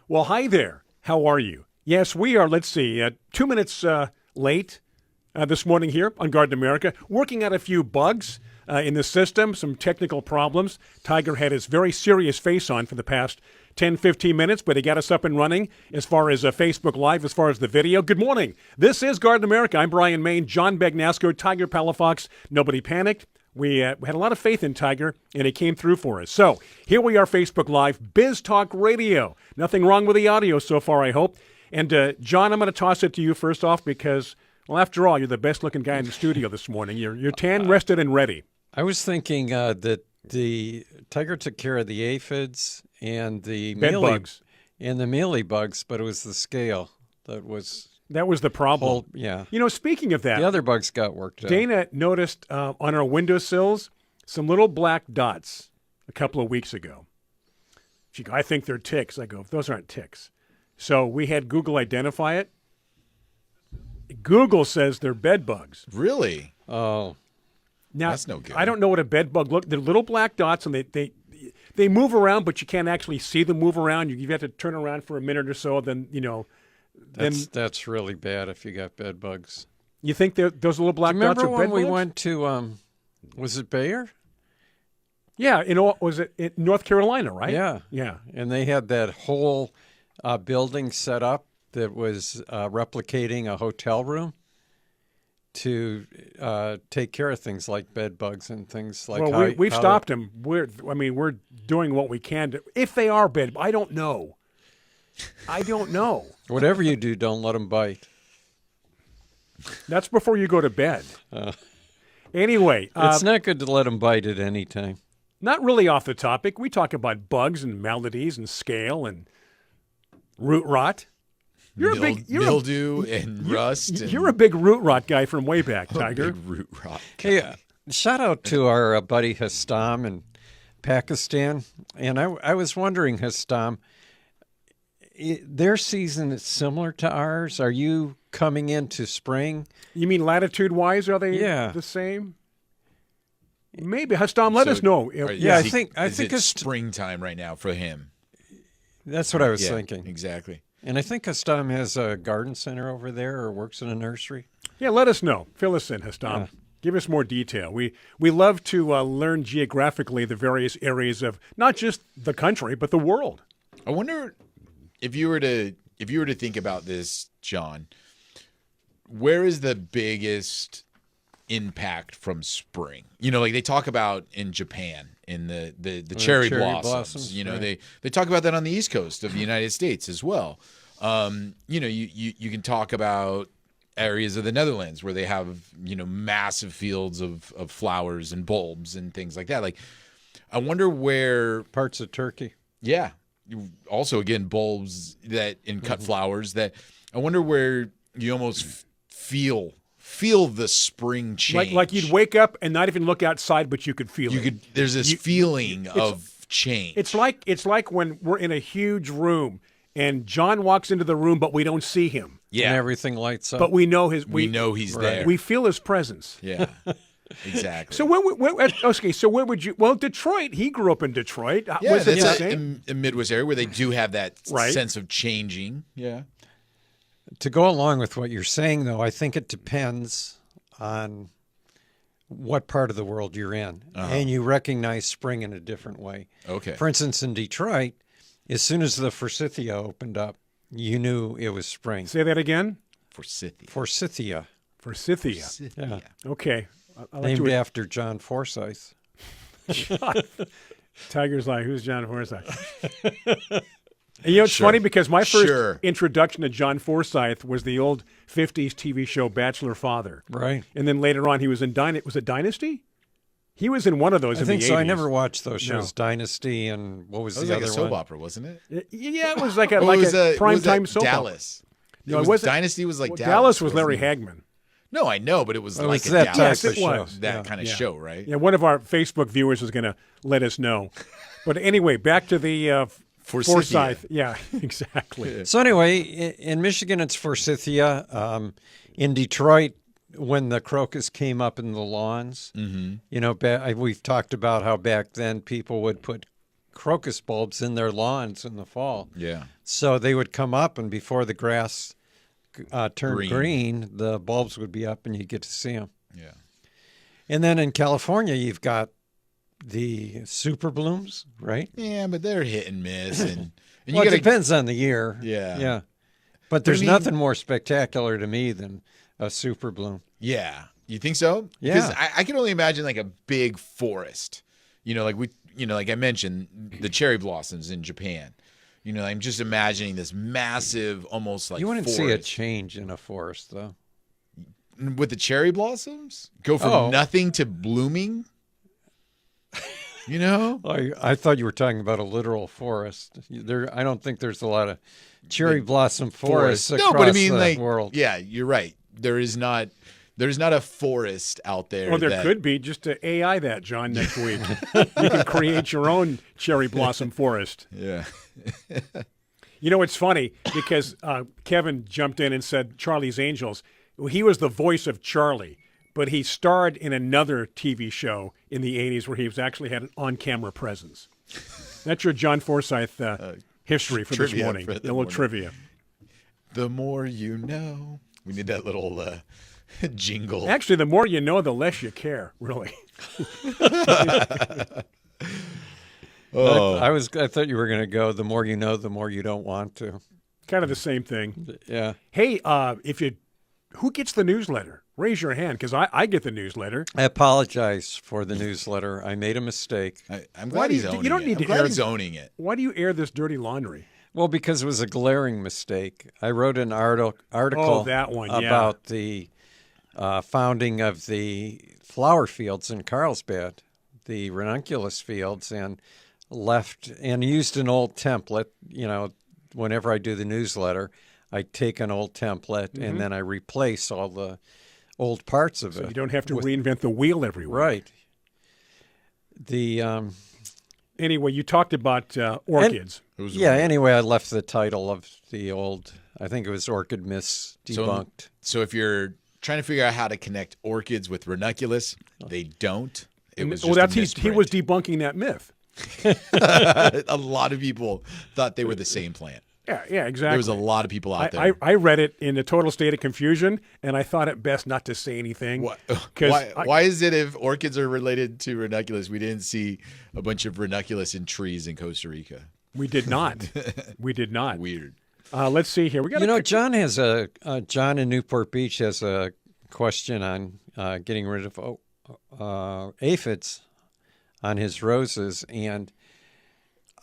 Well, hi there. How are you? Yes, we are, let's see, 2 minutes late this morning here on Garden America, working out a few bugs in the system, some technical problems. Tiger had his very serious face on for the past 10, 15 minutes, but he got us up and running as far as Facebook Live, as far as the video. Good morning. This is Garden America. I'm Brian Main, John Bagnasco, Tiger Palafox. Nobody panicked. We had a lot of faith in Tiger, and it came through for us. So here we are, Facebook Live, Biz Talk Radio. Nothing wrong with the audio so far, I hope. And, John, I'm going to toss it to you first off because, well, after all, you're the best-looking guy in the studio this morning. You're tan, rested, and ready. I was thinking that the Tiger took care of the aphids and the bugs and the mealy bugs, but it was the scale that was the problem. Yeah. You know, speaking of that, the other bugs got worked out. Dana noticed on our windowsills some little black dots a couple of weeks ago. She goes, I think they're ticks. I go, those aren't ticks. So we had Google identify it. Google says they're bed bugs. Really? Oh. Now, that's no good. I don't know what a bed bug look. They're little black dots, and they move around, but you can't actually see them move around. You have to turn around for a minute or so. Then That's really bad if you got bed bugs. You think those little black dots are bed bugs? Remember when we went to was it Bayer? Yeah, was it in North Carolina, right? Yeah. And they had that whole building set up that was replicating a hotel room to take care of things like bed bugs and things like. Well, we've stopped them. We're doing what we can to. If they are bed, I don't know. Whatever you do, don't let them bite. That's before you go to bed. Anyway, it's not good to let them bite at any time. Not really off the topic. We talk about bugs and maladies and scale and root rot. Mildew and rust. You're a big root rot guy from way back, Tiger. Big root rot. Hey, shout out to our buddy Hastam in Pakistan. And I was wondering, Hastam, their season is similar to ours. Are you coming into spring? You mean latitude-wise, are they the same? Maybe. Hastam, let us know. I think it's springtime right now for him. That's what I was thinking. Exactly. And I think Hastam has a garden center over there or works in a nursery. Yeah, let us know. Fill us in, Hastam. Yeah. Give us more detail. We love to learn geographically the various areas of not just the country, but the world. I wonder if you were to think about this, John, where is the biggest impact from spring? You know, like they talk about in Japan in the cherry blossoms. You know, right. they talk about that on the East Coast of the United States as well. You know, you can talk about areas of the Netherlands where they have, you know, massive fields of flowers and bulbs and things like that. Like, I wonder where parts of Turkey. Yeah. Also, again, bulbs that and cut flowers that I wonder where you almost feel the spring change. Like you'd wake up and not even look outside, but you could feel it. There's this feeling of change. It's like when we're in a huge room and John walks into the room, but we don't see him. Yeah, and everything lights up. But we know we know he's there. We feel his presence. Yeah, exactly. So where would you? Well, Detroit. He grew up in Detroit. Yeah, was it that's a Midwest area where they do have that sense of changing. Yeah. To go along with what you're saying, though, I think it depends on what part of the world you're in. And you recognize spring in a different way. Okay. For instance, in Detroit, as soon as the forsythia opened up, you knew it was spring. Say that again? Forsythia. Yeah. Okay. Named after John Forsyth. Tiger's like, who's John Forsyth? And you know, it's funny because my first introduction to John Forsyth was the old 50s TV show Bachelor Father. Right. And then later on he was in was it Dynasty? He was in one of those in the 80s. I think so. I never watched those shows, Dynasty and what was the other one? It was like a soap opera, wasn't it? Yeah, it was like a primetime soap Dallas. opera. No, Dynasty was like Dallas. Dallas was Larry Hagman. No, I know, but it was like that Dallas. Yes, it was. That kind of show, right? Yeah, one of our Facebook viewers is going to let us know. But anyway, back to the Forsyth. Yeah, exactly. So anyway, in Michigan, it's forsythia. In Detroit, when the crocus came up in the lawns, you know, we've talked about how back then people would put crocus bulbs in their lawns in the fall. Yeah. So they would come up, and before the grass turned Green. green, the bulbs would be up, and you get to see them. Yeah. And then in California, you've got the super blooms, right? Yeah, but they're hit and miss, and you Well, it gotta, depends on the year. Yeah. Yeah. But there's I mean- nothing more spectacular to me than a super bloom. Yeah, you think so? Yeah. Because I can only imagine like a big forest. Like I mentioned, the cherry blossoms in Japan. I'm just imagining this massive, almost like You wouldn't forest. see a change in a forest, though. With the cherry blossoms, go from Oh. nothing to blooming. I thought you were talking about a literal forest. I don't think there's a lot of cherry blossom forests across No, but I mean, the like, world. yeah, you're right. There's not a forest out there. Well, there that- could be. Just to AI that, John, next week. You can create your own cherry blossom forest. Yeah. It's funny because Kevin jumped in and said Charlie's Angels. Well, he was the voice of Charlie, but he starred in another TV show in the 80s where he actually had an on-camera presence. That's your John Forsythe history for this trivia morning. for the A little morning. trivia. The more you know. We need that little jingle. Actually, the more you know, the less you care, really. Oh, I thought you were going to go, the more you know, the more you don't want to. Kind of the same thing. Yeah. Hey, who gets the newsletter? Raise your hand, because I get the newsletter. I apologize for the newsletter. I made a mistake. I'm Why glad do he's you- owning you don't it. need I'm to glad air- he's owning it. Why do you air this dirty laundry? Well, because it was a glaring mistake. I wrote an article Oh, that one, yeah. about the founding of the flower fields in Carlsbad, the ranunculus fields, and used an old template. Whenever I do the newsletter, I take an old template and then I replace all the old parts of it. You don't have to reinvent the wheel everywhere. Right. Anyway, you talked about orchids. Anyway, I left the title of the old, I think it was Orchid Myths Debunked. So if you're trying to figure out how to connect orchids with ranunculus, they don't. It was just a he misprint. was debunking that myth. A lot of people thought they were the same plant. Yeah, exactly. There was a lot of people out there. I read it in a total state of confusion, and I thought it best not to say anything. Why is it if orchids are related to ranunculus, we didn't see a bunch of ranunculus in trees in Costa Rica? We did not. We did not. Weird. Let's see here. We got John has John in Newport Beach has a question on getting rid of aphids on his roses, and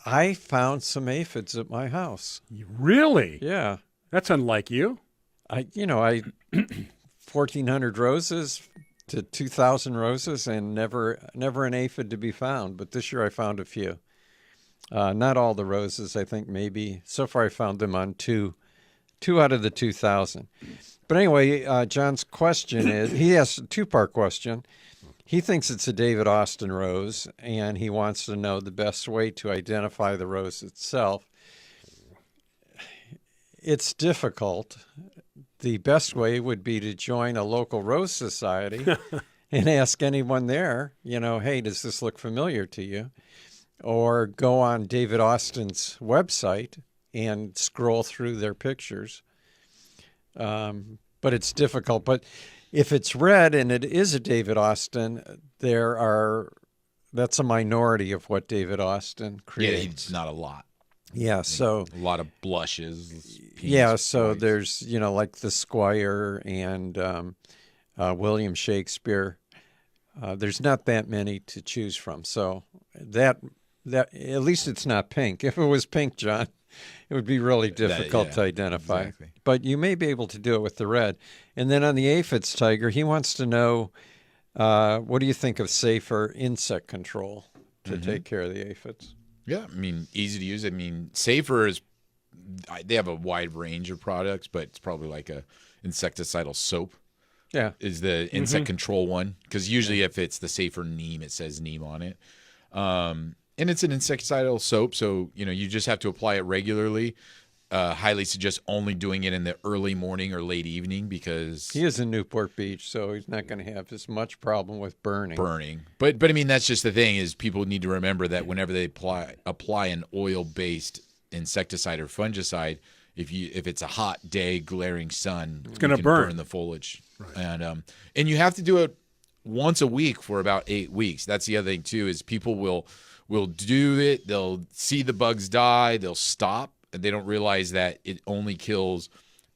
I found some aphids at my house. Really? Yeah. That's unlike you. I 1,400 roses to 2,000 roses, and never an aphid to be found. But this year I found a few. Not all the roses. I think maybe so far I found them on two out of the 2,000. But anyway, John's question is he has a two-part question. He thinks it's a David Austin rose, and he wants to know the best way to identify the rose itself. It's difficult. The best way would be to join a local rose society and ask anyone there, hey, does this look familiar to you? Or go on David Austin's website and scroll through their pictures. But it's difficult. But if it's red and it is a David Austin, that's a minority of what David Austin creates. Yeah, it's not a lot. Yeah, so A lot of blushes. so there's like the Squire and William Shakespeare. There's not that many to choose from. So that at least it's not pink. If it was pink, John, it would be really difficult to identify. Exactly. But you may be able to do it with the red. And then on the aphids, Tiger, he wants to know, what do you think of safer insect control to take care of the aphids? Yeah, I mean, easy to use. I mean, Safer they have a wide range of products, but it's probably like a insecticidal soap. Yeah. Is the insect control one, because usually if it's the Safer Neem, it says Neem on it. And it's an insecticidal soap, so you just have to apply it regularly. highly suggest only doing it in the early morning or late evening because He is in Newport Beach, so he's not going to have as much problem with burning. But I mean, that's just the thing is people need to remember that whenever they apply an oil-based insecticide or fungicide, if it's a hot day, glaring sun, it's going to burn the foliage, right. And you have to do it once a week for about 8 weeks. That's the other thing too is people will do it. They'll see the bugs die. They'll stop, and they don't realize that it only kills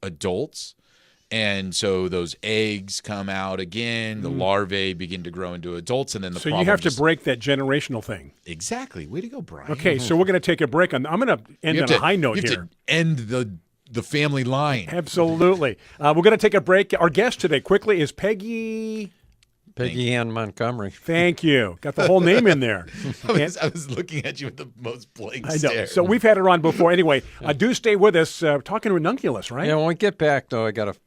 adults. And so those eggs come out again. The larvae begin to grow into adults, and then the problem you have to break that generational thing. Exactly. Way to go, Brian. Okay, so we're going to take a break. I'm going to end on a high note here. You have to end the family line. Absolutely. We're going to take a break. Our guest today, quickly, is Peggy Ann Montgomery. Thank you. Got the whole name in there. I was looking at you with the most blank stare. I know. So we've had her on before. Anyway, do stay with us. Talking ranunculus, right? Yeah, when we get back, though, I got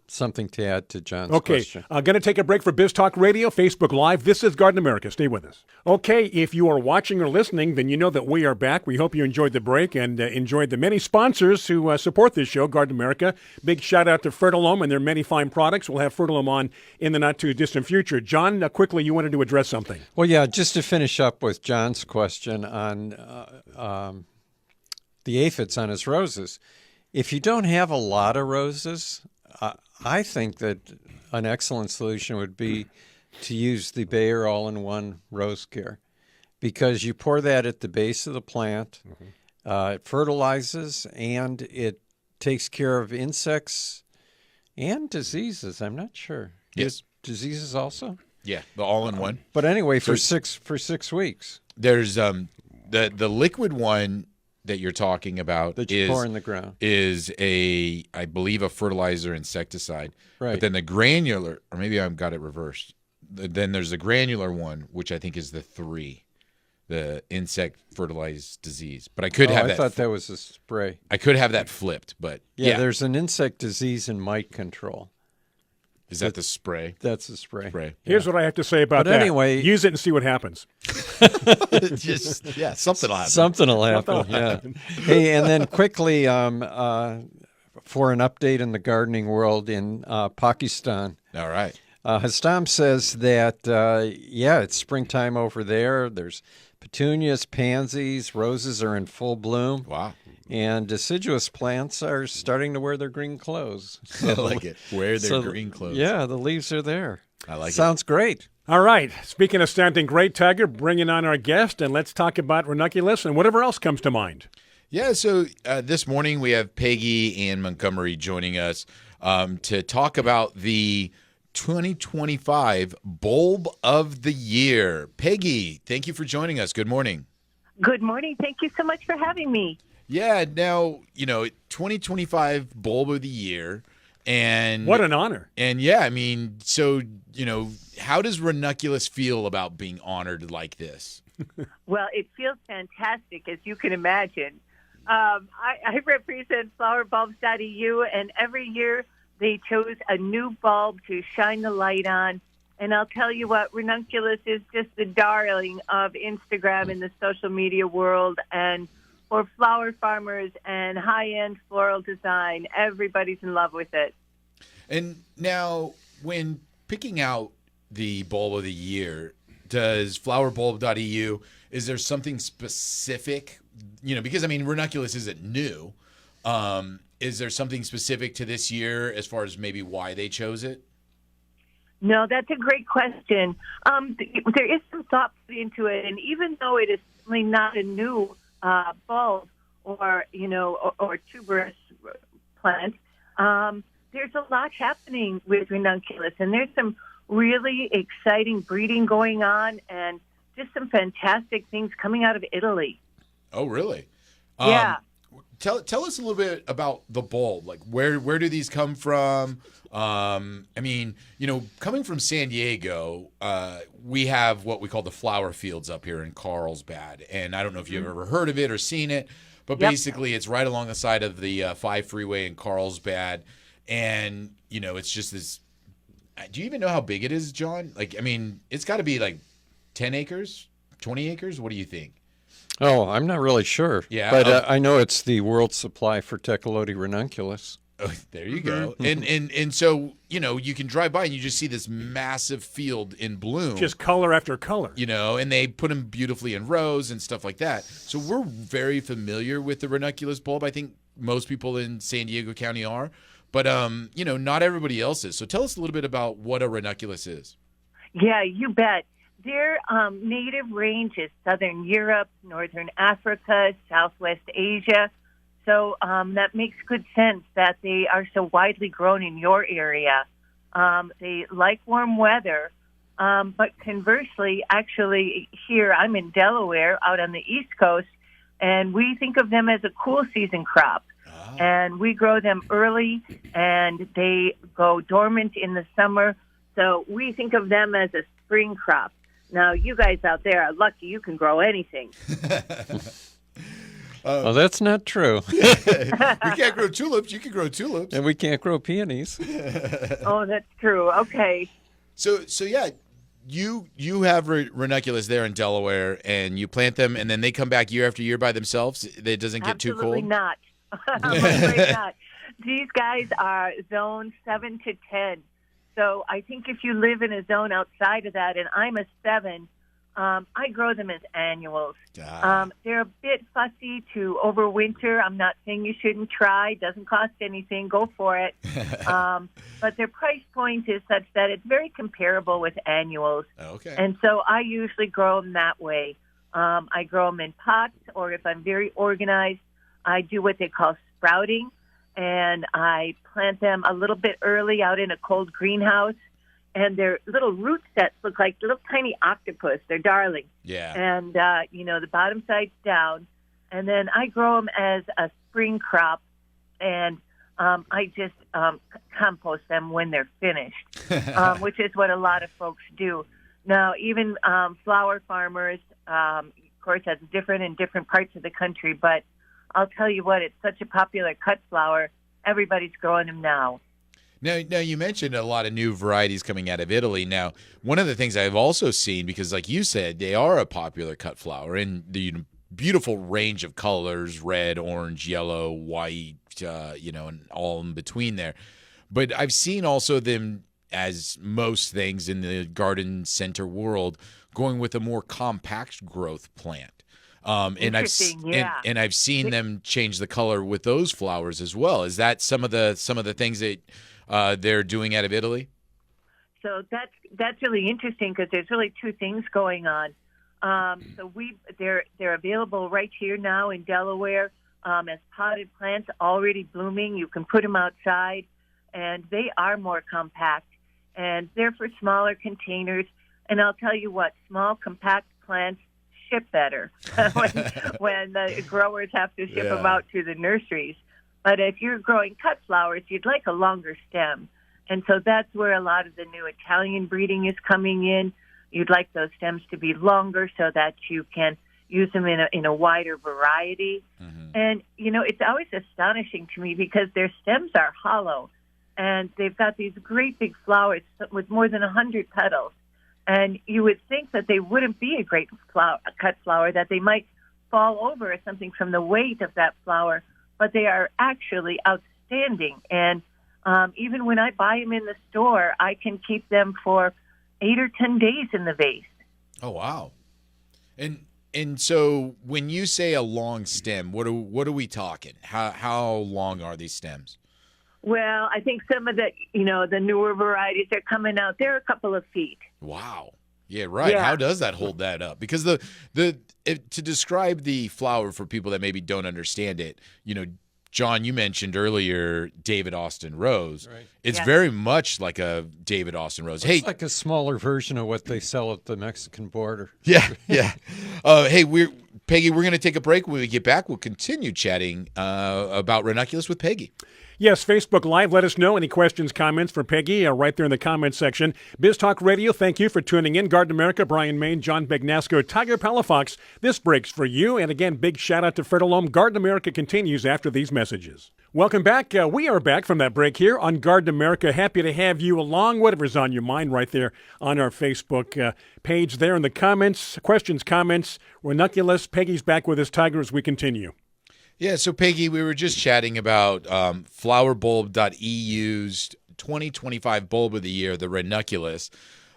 something to add to John's question. Going to take a break for Biz Talk Radio, Facebook Live. This is Garden America. Stay with us. Okay, if you are watching or listening, then you know that we are back. We hope you enjoyed the break and enjoyed the many sponsors who support this show, Garden America. Big shout out to Fertilome and their many fine products. We'll have Fertilome on in the not-too-distant future. John, quickly, you wanted to address something. Well, yeah, just to finish up with John's question on the aphids on his roses. If you don't have a lot of roses, I think that an excellent solution would be to use the Bayer All-in-One Rose Care because you pour that at the base of the plant. It fertilizes and it takes care of insects and diseases. I'm not sure. Yes. Diseases also? Yeah, the all-in-one. But anyway, for 6 weeks. There's the liquid one that you're talking about that you pour in the ground is I believe a fertilizer insecticide. Right. But then the granular, or maybe I've got it reversed. Then there's the granular one, which I think is the insect fertilized disease. But I could have that. I thought that was a spray. I could have that flipped, but yeah. There's an insect disease and mite control. Is that the spray? That's the spray. Here's what I have to say about that. Anyway, use it and see what happens. Something will happen. Something will happen. Hey, and then quickly for an update in the gardening world in Pakistan. All right. Hastam says that it's springtime over there. There's petunias, pansies, roses are in full bloom. Wow. And deciduous plants are starting to wear their green clothes. So, I like it. Wear their green clothes. Yeah, the leaves are there. I like it. Sounds great. All right. Speaking of standing great, Tiger, bringing on our guest, and let's talk about ranunculus and whatever else comes to mind. Yeah, so this morning we have Peggy and Montgomery joining us to talk about the 2025 Bulb of the Year. Peggy, thank you for joining us. Good morning. Good morning. Thank you so much for having me. Yeah, now, 2025 Bulb of the Year. And what an honor. And yeah, I mean, so, how does ranunculus feel about being honored like this? Well, it feels fantastic, as you can imagine. I represent flowerbulbs.eu, and every year they chose a new bulb to shine the light on. And I'll tell you what, ranunculus is just the darling of Instagram and the social media world. And for flower farmers and high-end floral design, everybody's in love with it. And now, when picking out the bulb of the year, does flowerbulb.eu, is there something specific? Because, ranunculus isn't new. Is there something specific to this year as far as maybe why they chose it? No, that's a great question. There is some thought put into it, and even though it is certainly not a new bulb or tuberous plant, there's a lot happening with ranunculus, and there's some really exciting breeding going on and just some fantastic things coming out of Italy. Oh, really? Yeah. Tell us a little bit about the bulb. Like, where do these come from? Coming from San Diego, we have what we call the flower fields up here in Carlsbad. And I don't know if you've ever heard of it or seen it, but basically it's right along the side of the 5 freeway in Carlsbad. And, it's just this. Do you even know how big it is, John? It's got to be like 10 acres, 20 acres. What do you think? Oh, I'm not really sure. Yeah, But I know it's the world supply for Tecolote ranunculus. Oh, there you go. And so, you can drive by and you just see this massive field in bloom. Just color after color. And they put them beautifully in rows and stuff like that. So we're very familiar with the ranunculus bulb. I think most people in San Diego County are. But, not everybody else is. So tell us a little bit about what a ranunculus is. Yeah, you bet. Their native range is southern Europe, northern Africa, southwest Asia. So that makes good sense that they are so widely grown in your area. They like warm weather, but conversely, actually here, I'm in Delaware out on the East Coast, and we think of them as a cool season crop. Oh. And we grow them early, and they go dormant in the summer. So we think of them as a spring crop. Now, you guys out there are lucky you can grow anything. Well, that's not true. We can't grow tulips. You can grow tulips. And we can't grow peonies. Oh, that's true. Okay. So yeah, you have ranunculus there in Delaware, and you plant them, and then they come back year after year by themselves? It doesn't get too cold? Absolutely not. I'm afraid not. These guys are zone 7 to 10. So I think if you live in a zone outside of that, and I'm a 7, I grow them as annuals. They're a bit fussy to overwinter. I'm not saying you shouldn't try. Doesn't cost anything. Go for it. But their price point is such that it's very comparable with annuals. Okay. And so I usually grow them that way. I grow them in pots, or if I'm very organized, I do what they call sprouting. And I plant them a little bit early out in a cold greenhouse. And their little root sets look like little tiny octopus. They're darling. Yeah. And, the bottom side's down. And then I grow them as a spring crop, and I just compost them when they're finished, which is what a lot of folks do. Now, even flower farmers, of course, that's different in different parts of the country, but I'll tell you what, it's such a popular cut flower, everybody's growing them now. Now, you mentioned a lot of new varieties coming out of Italy. Now, one of the things I've also seen, because like you said, they are a popular cut flower, and the beautiful range of colors, red, orange, yellow, white, and all in between there. But I've seen also them, as most things in the garden center world, going with a more compact growth plant. And I've seen them change the color with those flowers as well. Is that some of the things that they're doing out of Italy? So that's really interesting, because there's really two things going on. They're available right here now in Delaware as potted plants already blooming. You can put them outside, and they are more compact, and they're for smaller containers. And I'll tell you what, small compact plants ship better when the growers have to ship them out to the nurseries. But if you're growing cut flowers, you'd like a longer stem. And so that's where a lot of the new Italian breeding is coming in. You'd like those stems to be longer so that you can use them in a wider variety. Mm-hmm. And, it's always astonishing to me, because their stems are hollow, and they've got these great big flowers with more than 100 petals. And you would think that they wouldn't be a great cut flower, that they might fall over or something from the weight of that flower, but they are actually outstanding. And even when I buy them in the store, I can keep them for 8 or 10 days in the vase. Oh, wow. And so when you say a long stem, what are we talking? How long are these stems? Well, I think some of the newer varieties are coming out. They're a couple of feet. Wow. Yeah, right. Yeah. How does that hold that up? Because to describe the flower for people that maybe don't understand it, John, you mentioned earlier David Austin Rose. Right. It's very much like a David Austin Rose. It's like a smaller version of what they sell at the Mexican border. Yeah. Peggy, we're going to take a break. When we get back, we'll continue chatting about ranunculus with Peggy. Yes, Facebook Live. Let us know any questions, comments for Peggy right there in the comments section. Biz Talk Radio, thank you for tuning in. Garden America, Brian Main, John Begnasco, Tiger Palafox. This break's for you. And again, big shout out to Fred Alome. Garden America continues after these messages. Welcome back. We are back from that break here on Garden America. Happy to have you along. Whatever's on your mind right there on our Facebook page there in the comments. Questions, comments, ranunculus. Peggy's back with us, Tiger, as we continue. Yeah, so Peggy, we were just chatting about flowerbulb.eu's 2025 bulb of the year, the ranunculus.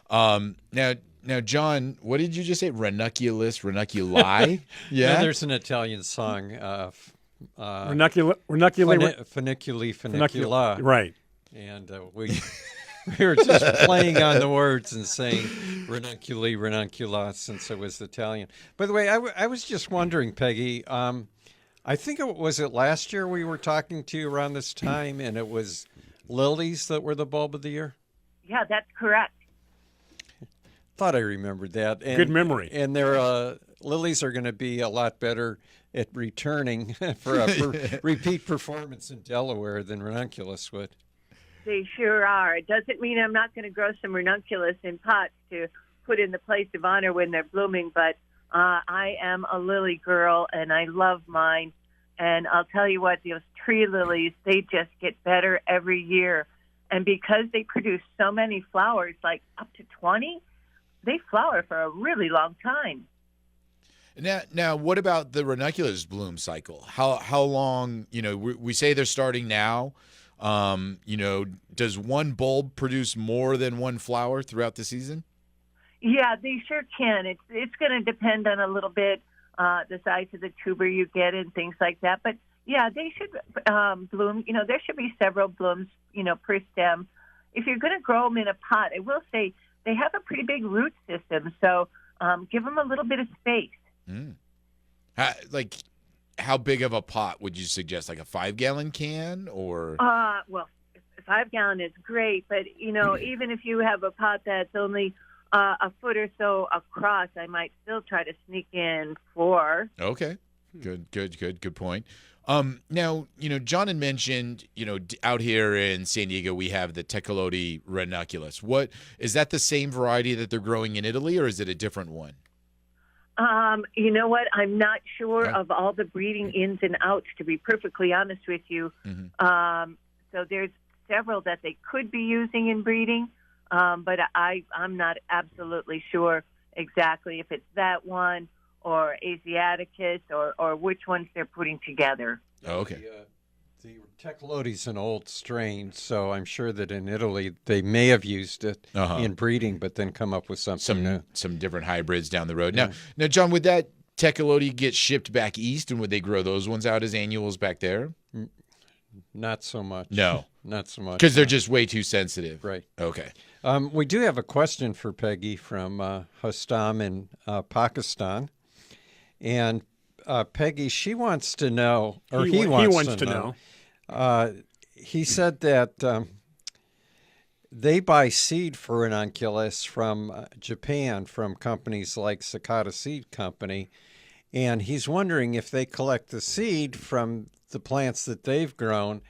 Now, John, what did you just say? Ranunculi? Yeah, there's an Italian song. Ranunculi. Funicula. Right. And we were just playing on the words and saying ranunculi, ranuncula, since it was Italian. By the way, I was just wondering, Peggy, I think it was last year we were talking to you around this time, and it was lilies that were the bulb of the year? Yeah, that's correct. Thought I remembered that. And, good memory. And their lilies are going to be a lot better at returning for a repeat performance in Delaware than ranunculus would. They sure are. It doesn't mean I'm not going to grow some ranunculus in pots to put in the place of honor when they're blooming, but I am a lily girl, and I love mine. And I'll tell you what, those tree lilies, they just get better every year. And because they produce so many flowers, like up to 20, they flower for a really long time. Now, what about the ranunculus bloom cycle? How long? We say they're starting now. Does one bulb produce more than one flower throughout the season? Yeah, they sure can. It's going to depend on a little bit the size of the tuber you get and things like that. But yeah, they should bloom. There should be several blooms, per stem. If you're going to grow them in a pot, I will say they have a pretty big root system, so give them a little bit of space. Mm. How big of a pot would you suggest? Like a 5-gallon can, or? Well, 5-gallon is great, but even if you have a pot that's only a foot or so across, I might still try to sneak in 4. Okay, good point. Now, John had mentioned, out here in San Diego, we have the Tecolote ranunculus. What is that? The same variety that they're growing in Italy, or is it a different one? You know what? I'm not sure of all the breeding ins and outs, to be perfectly honest with you. Mm-hmm. So there's several that they could be using in breeding, but I'm not absolutely sure exactly if it's that one or Asiaticus or which ones they're putting together. Oh, okay. The Tecolote's an old strain, so I'm sure that in Italy they may have used it in breeding, but then come up with something new. Some different hybrids down the road. Yeah. Now, John, would that Tecolote get shipped back east, and would they grow those ones out as annuals back there? Not so much. No. Not so much. Because they're just way too sensitive. Right. Okay. We do have a question for Peggy from Hastam in Pakistan. And Peggy, she wants to know, or he wants to know. He said that they buy seed for ranunculus from Japan from companies like Sakata Seed Company, and he's wondering if they collect the seed from the plants that they've grown,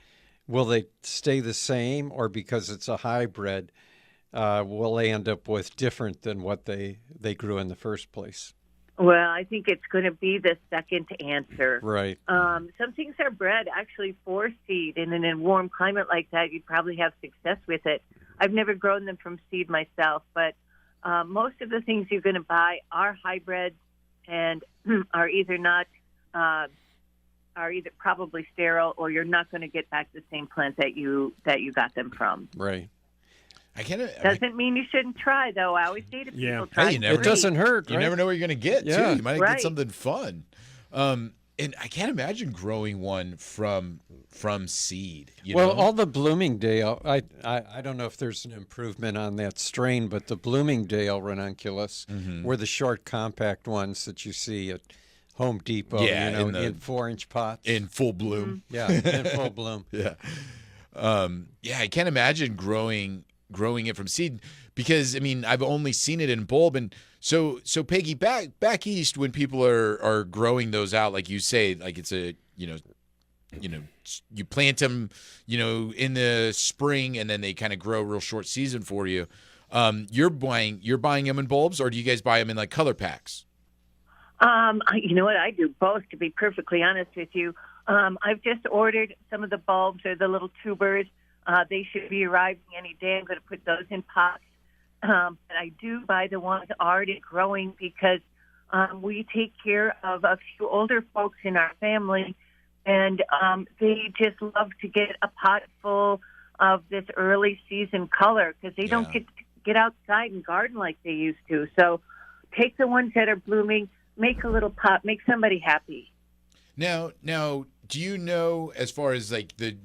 will they stay the same, or because it's a hybrid, will they end up with different than what they grew in the first place? Well, I think it's going to be the second answer. Right. Some things are bred actually for seed, and in a warm climate like that, you'd probably have success with it. I've never grown them from seed myself, but most of the things you're going to buy are hybrids and are either probably sterile, or you're not going to get back the same plant that you got them from. Right. Doesn't mean you shouldn't try, though. I always say to people, try. It doesn't hurt. You right? never know what you're going to get, too. You might get something fun. And I can't imagine growing one from seed. All the Bloomingdale, I don't know if there's an improvement on that strain, but the Bloomingdale ranunculus were the short, compact ones that you see at Home Depot, in 4-inch pots. In full bloom. Mm-hmm. Yeah, in full bloom. Yeah. I can't imagine growing it from seed, because I've only seen it in bulb. And so Peggy, back east, when people are growing those out, like you say, like it's a you plant them, in the spring, and then they kind of grow real short season for you. You're buying them in bulbs, or do you guys buy them in like color packs? You know what? I do both, to be perfectly honest with you. I've just ordered some of the bulbs or the little tubers. They should be arriving any day. I'm going to put those in pots. But I do buy the ones already growing because we take care of a few older folks in our family, and they just love to get a pot full of this early season color because they don't get outside and garden like they used to. So take the ones that are blooming, make a little pot, make somebody happy. Now, do you know, as far as like the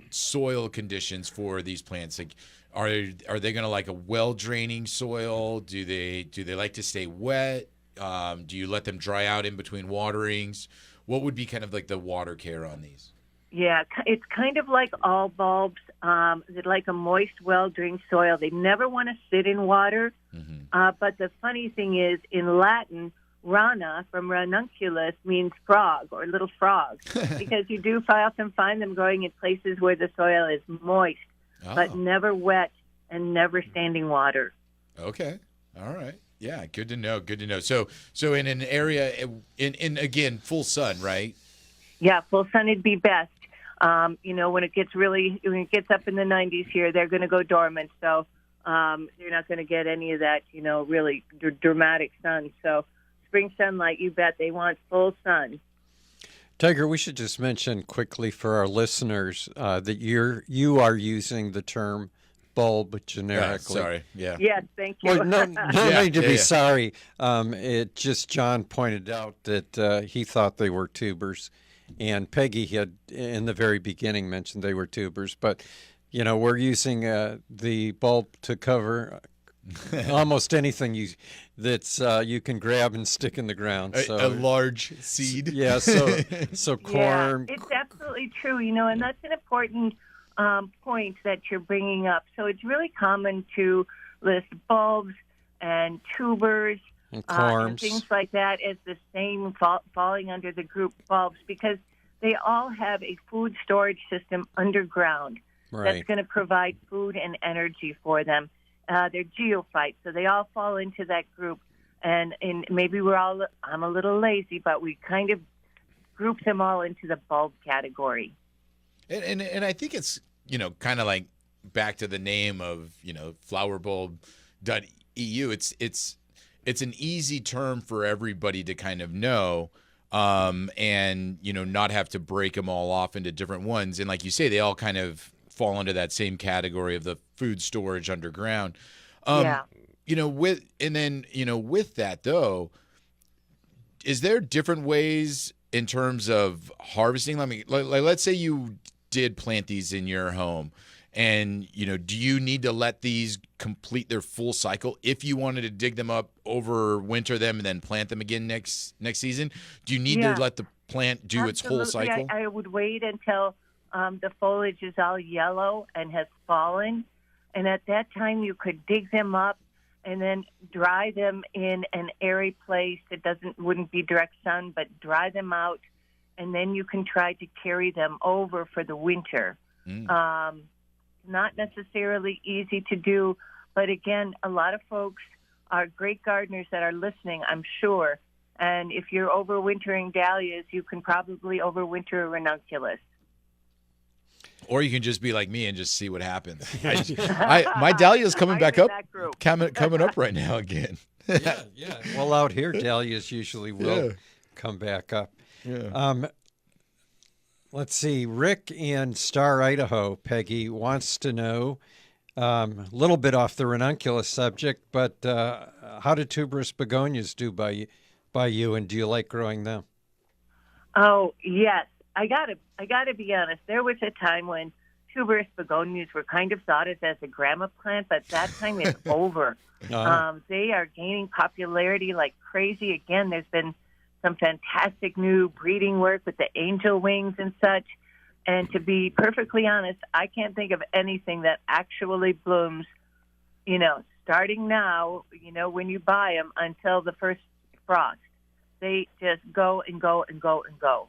soil conditions for these plants, like are they going to like a well draining soil? Do they like to stay wet? Do you let them dry out in between waterings? What would be kind of like the water care on these? Yeah, it's kind of like all bulbs. They're like a moist, well-drained soil. They never want to sit in water. Mm-hmm. But the funny thing is, in Latin, rana from ranunculus means frog or little frog, because you do often find them growing in places where the soil is moist, but never wet and never standing water. Okay. All right. Yeah, good to know. Good to know. So in an area in again full sun, right? Yeah, full sun would be best. When it gets up in the 90s here, they're going to go dormant. So you're not going to get any of that, really dramatic sun. So spring sunlight, you bet they want full sun. Tiger, we should just mention quickly for our listeners that you are using the term bulb generically. Sorry. Yeah. Yes, thank you. Well, no need to be sorry. John pointed out that he thought they were tubers, and Peggy had in the very beginning mentioned they were tubers. But we're using the bulb to cover almost anything you can grab and stick in the ground. A large seed. Yeah. So corn. Yeah, it's absolutely true. And that's an important point that you're bringing up. So it's really common to list bulbs and tubers and and things like that as the same falling under the group bulbs, because they all have a food storage system underground that's going to provide food and energy for them. They're geophytes, so they all fall into that group. And maybe I'm a little lazy, but we kind of group them all into the bulb category. And I think it's, kind of like back to the name of, flowerbulb.eu. It's an easy term for everybody to kind of know, and, not have to break them all off into different ones. And like you say, they all kind of fall into that same category of the food storage underground. With that though, is there different ways in terms of harvesting? Let's say you did plant these in your home, and do you need to let these complete their full cycle if you wanted to dig them up, overwinter them, and then plant them again next season? Do you need to let the plant do its whole cycle? I would wait until the foliage is all yellow and has fallen, and at that time you could dig them up and then dry them in an airy place that wouldn't be direct sun, but dry them out, and then you can try to carry them over for the winter. Not necessarily easy to do, but again, a lot of folks are great gardeners that are listening, I'm sure. And if you're overwintering dahlias, you can probably overwinter a ranunculus. Or you can just be like me and just see what happens. My dahlia's coming back up, coming up right now again. Yeah. Well, out here, dahlias usually will come back up. Yeah. Let's see. Rick in Star, Idaho, Peggy, wants to know, a little bit off the ranunculus subject, but how do tuberous begonias do by you, and do you like growing them? Oh, yes. I gotta be honest. There was a time when tuberous begonias were kind of thought of as a grandma plant, but that time is over. They are gaining popularity like crazy. Again, there's been some fantastic new breeding work with the angel wings and such. And to be perfectly honest, I can't think of anything that actually blooms, starting now, when you buy them until the first frost. They just go and go and go and go.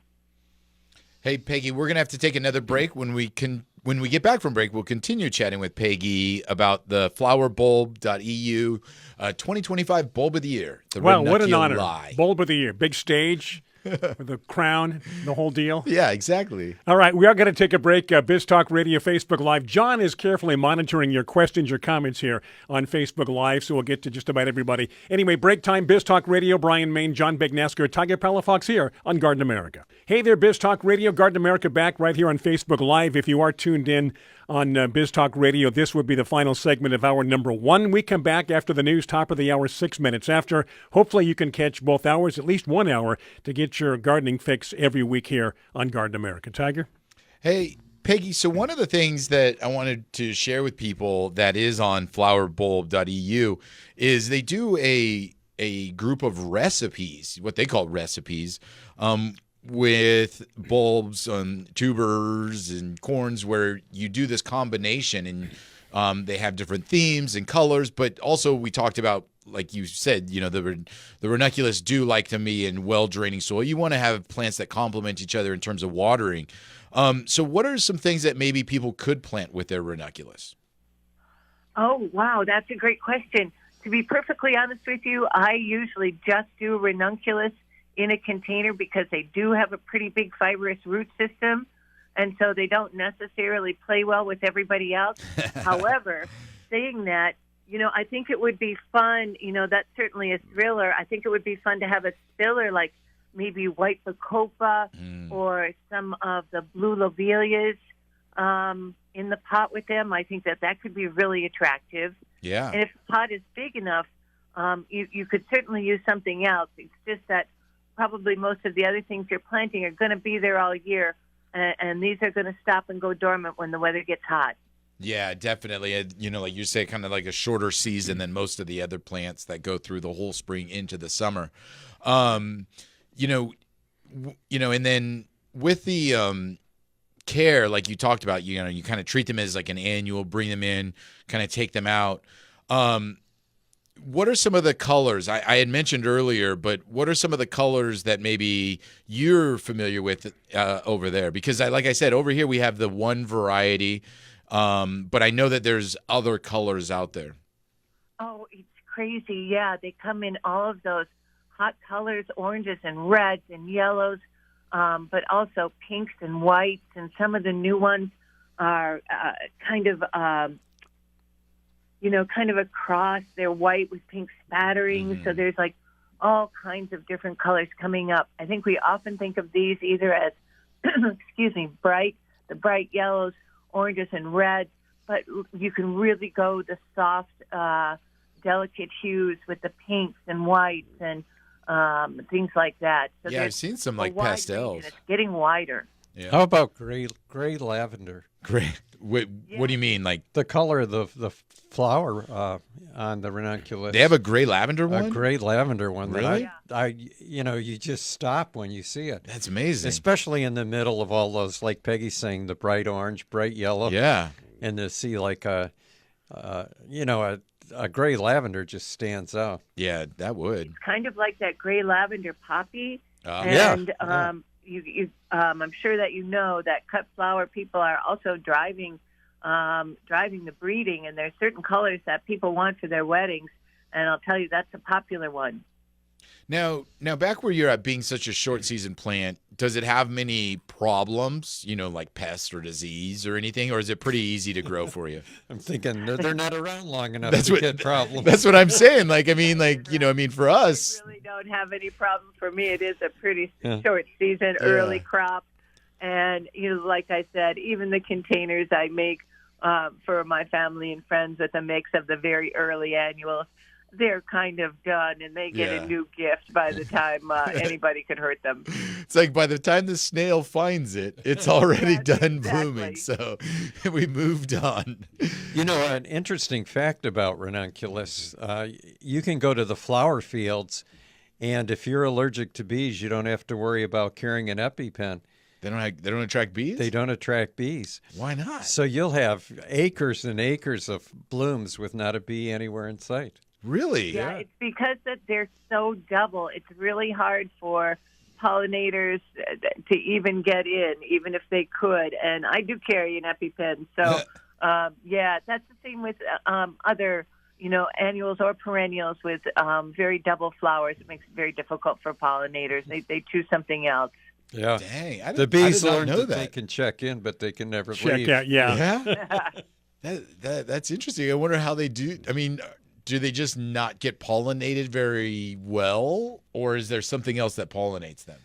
Hey, Peggy, we're going to have to take another break. When we get back from break, we'll continue chatting with Peggy about the flowerbulb.eu 2025 Bulb of the Year. The Wow, what an honor. Ranunculus. Bulb of the Year. Big stage with the crown, the whole deal. Yeah, exactly. All right, we are going to take a break. Biz Talk Radio, Facebook Live. John is carefully monitoring your questions, your comments here on Facebook Live, so we'll get to just about everybody. Anyway, break time, Biz Talk Radio, Brian Main, John Begnasker, Tiger Palafox here on Garden America. Hey there, Biz Talk Radio, Garden America back right here on Facebook Live. If you are tuned in on Biz Talk Radio, this would be the final segment of hour number 1. We come back after the news, top of the hour, 6 minutes after. Hopefully you can catch both hours, at least 1 hour, to get your gardening fix every week here on Garden America. Tiger? Hey, Peggy, so one of the things that I wanted to share with people that is on flowerbulb.eu is they do a group of recipes, what they call recipes, with bulbs, tubers, and corns, where you do this combination, and they have different themes and colors. But also, we talked about, like you said, the ranunculus do like to be in well-draining soil. You want to have plants that complement each other in terms of watering. So what are some things that maybe people could plant with their ranunculus? Oh, wow, that's a great question. To be perfectly honest with you, I usually just do ranunculus in a container because they do have a pretty big fibrous root system, and so they don't necessarily play well with everybody else. However, saying that, I think it would be fun, that's certainly a thriller. I think it would be fun to have a spiller like maybe white bacopa or some of the blue lobelias in the pot with them. I think that could be really attractive. Yeah. And if the pot is big enough, you could certainly use something else. It's just that probably most of the other things you're planting are going to be there all year, and these are going to stop and go dormant when the weather gets hot. Yeah, definitely. Like you say, kind of like a shorter season than most of the other plants that go through the whole spring into the summer. And then with the care, like you talked about, you kind of treat them as like an annual, bring them in, kind of take them out. What are some of the colors? I had mentioned earlier, but what are some of the colors that maybe you're familiar with over there? Because like I said, over here we have the one variety, but I know that there's other colors out there. Oh, it's crazy. Yeah, they come in all of those hot colors, oranges and reds and yellows, but also pinks and whites, and some of the new ones are kind of a cross. They're white with pink spattering. So there's like all kinds of different colors coming up. I think we often think of these either as, the bright yellows, oranges, and reds, but you can really go the soft, delicate hues with the pinks and whites and things like that. So yeah, I've seen some like pastels. It's getting wider. Yeah. How about gray lavender? Gray. What do you mean? Like the color of the flower on the ranunculus? They have a gray lavender one? A gray lavender one. Really? You just stop when you see it. That's amazing. Especially in the middle of all those, like Peggy's saying, the bright orange, bright yellow. Yeah. And to see like a gray lavender just stands out. Yeah, that would. It's kind of like that gray lavender poppy. I'm sure that that cut flower people are also driving the breeding, and there's certain colors that people want for their weddings, and I'll tell you that's a popular one. Now back where you're at, being such a short season plant, does it have many problems, like pests or disease or anything, or is it pretty easy to grow for you? I'm thinking they're not around long enough to get problems. That's what I'm saying. For us. I really don't have any problem. For me, it is a pretty short season, early crop. And, like I said, even the containers I make for my family and friends with a mix of the very early annuals, they're kind of done, and they get a new gift by the time anybody could hurt them. It's like by the time the snail finds it, it's already done blooming. So we moved on. An interesting fact about ranunculus, you can go to the flower fields, and if you're allergic to bees, you don't have to worry about carrying an EpiPen. They don't attract bees? They don't attract bees. Why not? So you'll have acres and acres of blooms with not a bee anywhere in sight. Really? Yeah, it's because that they're so double. It's really hard for pollinators to even get in, even if they could. And I do carry an EpiPen. So, yeah, that's the same with other, annuals or perennials with very double flowers. It makes it very difficult for pollinators. They choose something else. Yeah. Dang, The bees I did not learn know that they can check in, but they can never Check leave. out, yeah. Yeah. That's interesting. I wonder how they do. I mean, do they just not get pollinated very well, or is there something else that pollinates them?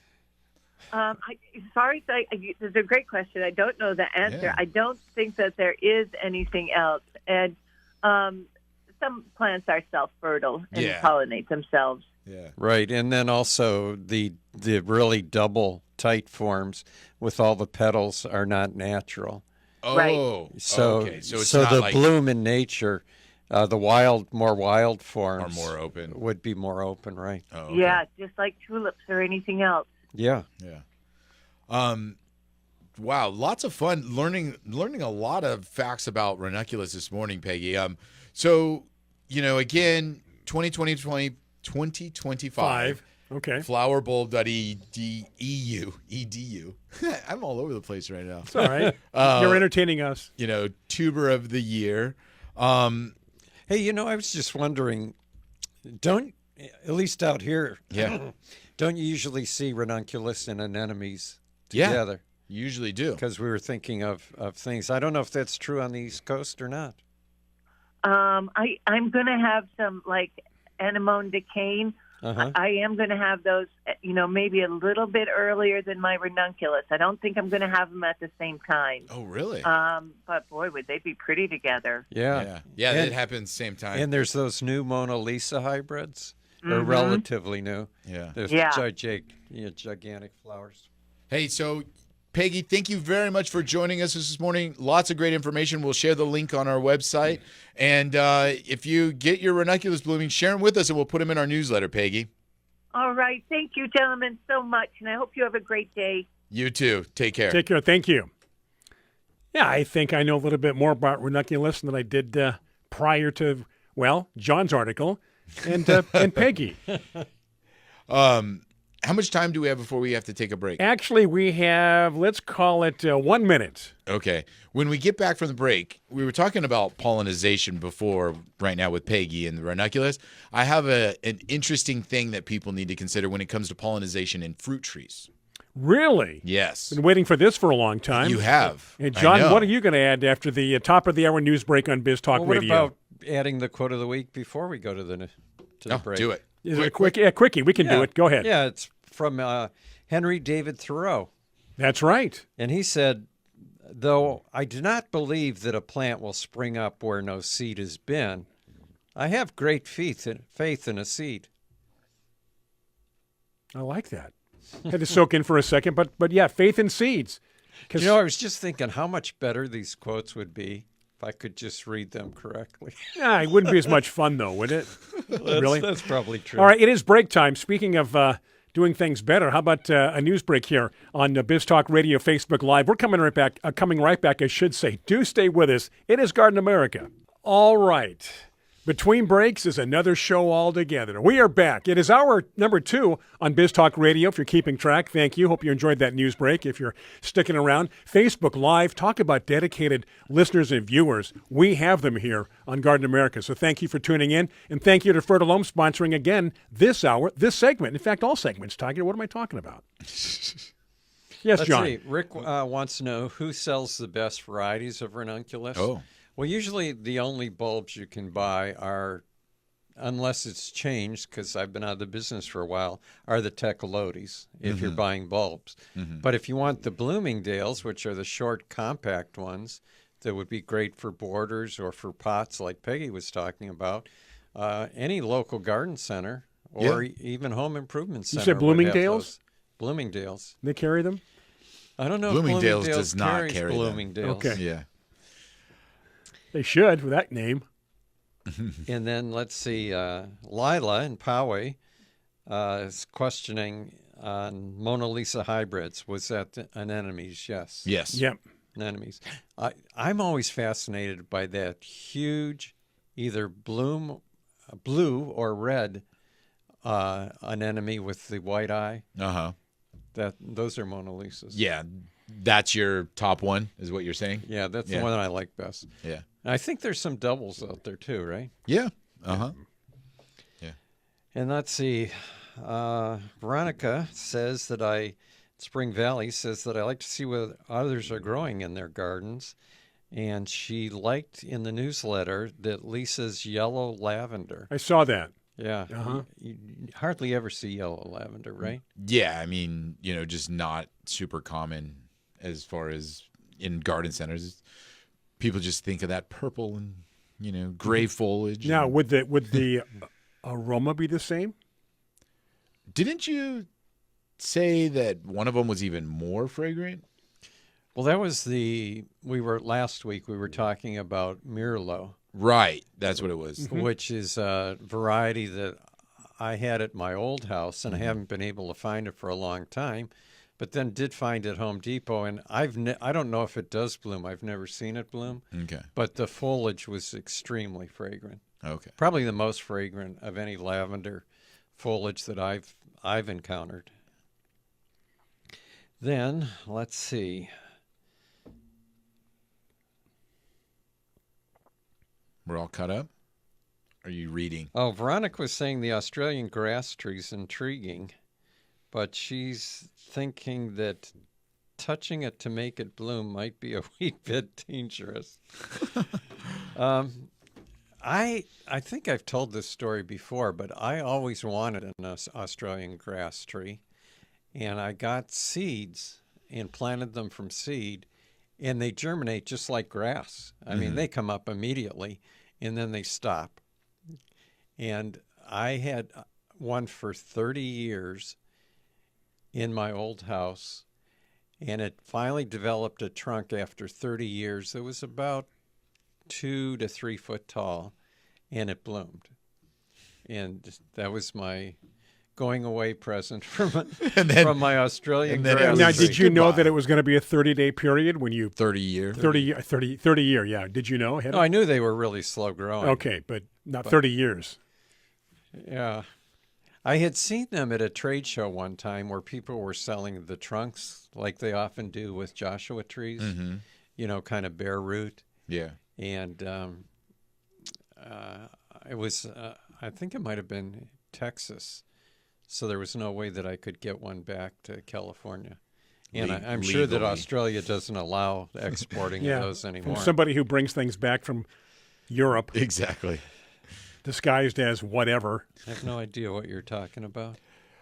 Sorry, it's a great question. I don't know the answer. Yeah. I don't think that there is anything else. And some plants are self-fertile and pollinate themselves. Yeah. Right, and then also the really double tight forms with all the petals are not natural. Oh, Right. So, okay. So it's so not the like bloom in nature, the more wild forms are more open. would be more open, right? Oh, okay. Yeah, just like tulips or anything else. Yeah. Yeah. Wow, lots of fun learning a lot of facts about ranunculus this morning, Peggy. So, again, 2025. Okay. Flowerbulb.edu. I'm all over the place right now. It's all right. You're entertaining us. Tuber of the year. Hey, I was just wondering, at least out here, Yeah. don't you usually see ranunculus and anemones Yeah. together? Usually do. Because we were thinking of things. I don't know if that's true on the East Coast or not. I'm going to have some like anemone decane. Uh-huh. I am going to have those, maybe a little bit earlier than my ranunculus. I don't think I'm going to have them at the same time. Oh, really? But boy, would they be pretty together. Yeah. Yeah, And- it happens same time. And there's those new Mona Lisa hybrids. They're relatively new. Yeah. There's Yeah. gigantic flowers. Hey, so Peggy, thank you very much for joining us this morning. Lots of great information. We'll share the link on our website. And if you get your ranunculus blooming, share them with us and we'll put them in our newsletter, Peggy. All right. Thank you, gentlemen, so much. And I hope you have a great day. You too. Take care. Take care. Thank you. Yeah, I think I know a little bit more about ranunculus than I did prior to, John's article and Peggy. How much time do we have before we have to take a break? Actually, we have, let's call it 1 minute. Okay. When we get back from the break, we were talking about pollination before right now with Peggy and the ranunculus. I have an interesting thing that people need to consider when it comes to pollination in fruit trees. Really? Yes. Been waiting for this for a long time. You have. And I John, know. what are you going to add after the top of the hour news break on Biz Talk Well, what Radio? about adding the quote of the week before we go to the break? Do it. Is it a quick? Yeah, quickie. We can do it. Go ahead. Yeah, it's from Henry David Thoreau. That's right. And he said, though I do not believe that a plant will spring up where no seed has been, I have great faith in a seed. I like that. Had to soak in for a second, but yeah, faith in seeds. 'Cause- I was just thinking how much better these quotes would be if I could just read them correctly. Yeah, it wouldn't be as much fun though, would it? Really? That's probably true. All right, it is break time. Speaking of doing things better, how about a news break here on Biz Talk Radio Facebook Live? We're coming right back. I should say. Do stay with us. It is Garden America. All right. Between breaks is another show altogether. We are back. It is hour number 2 on Biz Talk Radio. If you're keeping track, thank you. Hope you enjoyed that news break. If you're sticking around, Facebook Live, talk about dedicated listeners and viewers. We have them here on Garden America. So thank you for tuning in. And thank you to Fertile Home sponsoring again this hour, this segment. In fact, all segments, Tiger. What am I talking about? Yes, Let's John. see. Rick wants to know who sells the best varieties of ranunculus. Oh. Well, usually the only bulbs you can buy are, unless it's changed, because I've been out of the business for a while, are the Tecolotes, if you're buying bulbs. But if you want the Bloomingdales, which are the short, compact ones that would be great for borders or for pots like Peggy was talking about, any local garden center or even home improvement center. said would have Bloomingdales? those. Bloomingdales. They carry them? I don't know Bloomingdales if does not carries carry them. Bloomingdales. Okay. Yeah. They should with that name. And then let's see, Lila in Poway is questioning on Mona Lisa hybrids. Was that anemones? Yes. Yes. Yep. Anemones. I'm always fascinated by that huge, either blue or red anemone with the white eye. Uh-huh. Those are Mona Lisas. Yeah, that's your top one, is what you're saying? Yeah, that's Yeah. the one that I like best. Yeah. And I think there's some doubles out there too, right? Yeah. Uh-huh. And let's see. Veronica says that Spring Valley says that I like to see what others are growing in their gardens. And she liked in the newsletter that Lisa's yellow lavender. I saw that. Yeah. Uh-huh. You hardly ever see yellow lavender, right? Yeah, I mean, just not super common as far as in garden centers. People just think of that purple and, gray foliage. Now, and- would the aroma be the same? Didn't you say that one of them was even more fragrant? Well, that was last week we were talking about Mirlo, Right. That's what it was. which is a variety that I had at my old house, and I haven't been able to find it for a long time, but then did find it at Home Depot, and I don't know if it does bloom. I've never seen it bloom, Okay. but the foliage was extremely fragrant. Okay. Probably the most fragrant of any lavender foliage that I've encountered. Then, let's see. We're all cut up? Are you reading? Oh, Veronica was saying the Australian grass tree is intriguing, but she's thinking that touching it to make it bloom might be a wee bit dangerous. I think I've told this story before, but I always wanted an Australian grass tree, and I got seeds and planted them from seed, and they germinate just like grass. I mean, they come up immediately, and then they stop. And I had one for 30 years in my old house, and it finally developed a trunk after 30 years that was about 2 to 3 foot tall, and it bloomed. And that was my going away present from my Australian then it grass was- Now, tree. did you know Goodbye. that it was going to be a 30-day period when you 30 year? 30 year? Yeah. Did you know? No, I knew they were really slow growing. Okay, but not 30 years. Yeah. I had seen them at a trade show one time where people were selling the trunks like they often do with Joshua trees, kind of bare root. Yeah. And it was, I think it might have been Texas. So there was no way that I could get one back to California. And I'm sure that Legally. Australia doesn't allow exporting Yeah. of those From anymore. somebody who brings things back from Europe Exactly. disguised as whatever. I have no idea what you're talking about.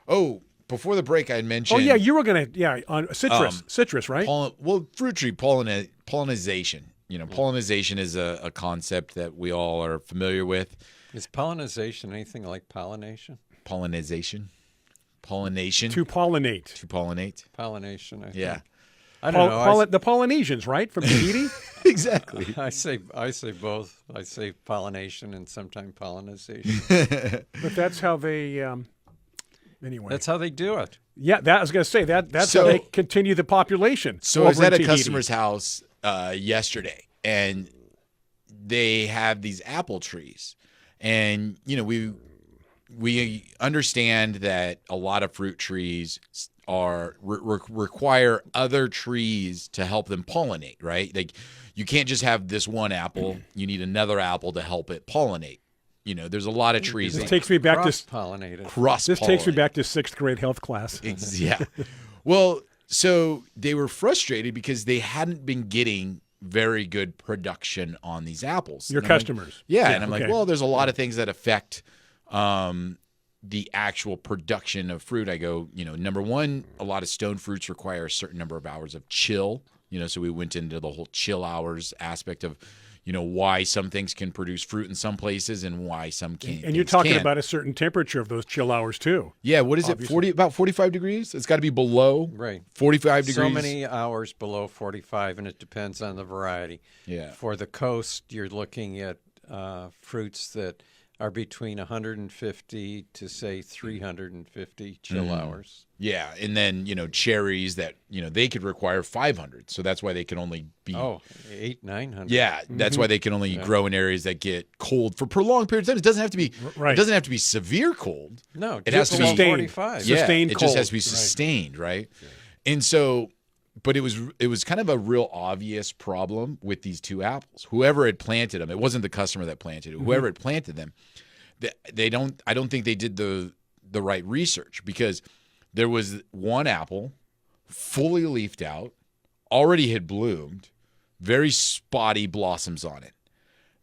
Oh, before the break, I mentioned. Oh yeah, you were gonna on citrus, right? Fruit tree pollinization. Pollinization is a concept that we all are familiar with. Is pollinization anything like pollination? Pollination. To pollinate. To pollinate. Pollination, I think. Yeah. I don't know. The Polynesians, right, from Tahiti. Exactly. I say both. I say pollination and sometimes pollinization. But that's how they. Anyway, That's how they do it. yeah. That I was gonna say that's So- how they continue the population. So I was over at in a Tahiti. customer's house yesterday, and they have these apple trees, and we understand that a lot of fruit trees require other trees to help them pollinate, right? Like you can't just have this one apple; you need another apple to help it pollinate. There's a lot of trees This that takes me back to Cross-pollinated. cross. this takes me back to 6th grade health class. Yeah. Well, so they were frustrated because they hadn't been getting very good production on these apples. Your And I'm like, customers. yeah, and I'm okay. like, well, there's a lot of things that affect the actual production of fruit. I go, number one, a lot of stone fruits require a certain number of hours of chill. So we went into the whole chill hours aspect of, why some things can produce fruit in some places and why some can't. And you're talking about a certain temperature of those chill hours too. Yeah, what is obviously. it? About 45 degrees? It's got to be below Right. 45 degrees. So many hours below 45, and it depends on the variety. Yeah. For the coast, you're looking at fruits that are between 150 to say 350 chill hours. Yeah, and then cherries that they could require 500, so that's why they can only be 900. Yeah, that's why they can only grow in areas that get cold for prolonged periods of time. It doesn't have to be It doesn't have to be severe cold. No, it has to be below 45. Yeah, Sustained it cold. just has to be sustained, right? And so, but it was kind of a real obvious problem with these two apples. Whoever had planted them, it wasn't the customer that planted it. Whoever had planted them, I don't think they did the right research, because there was one apple fully leafed out, already had bloomed, very spotty blossoms on it.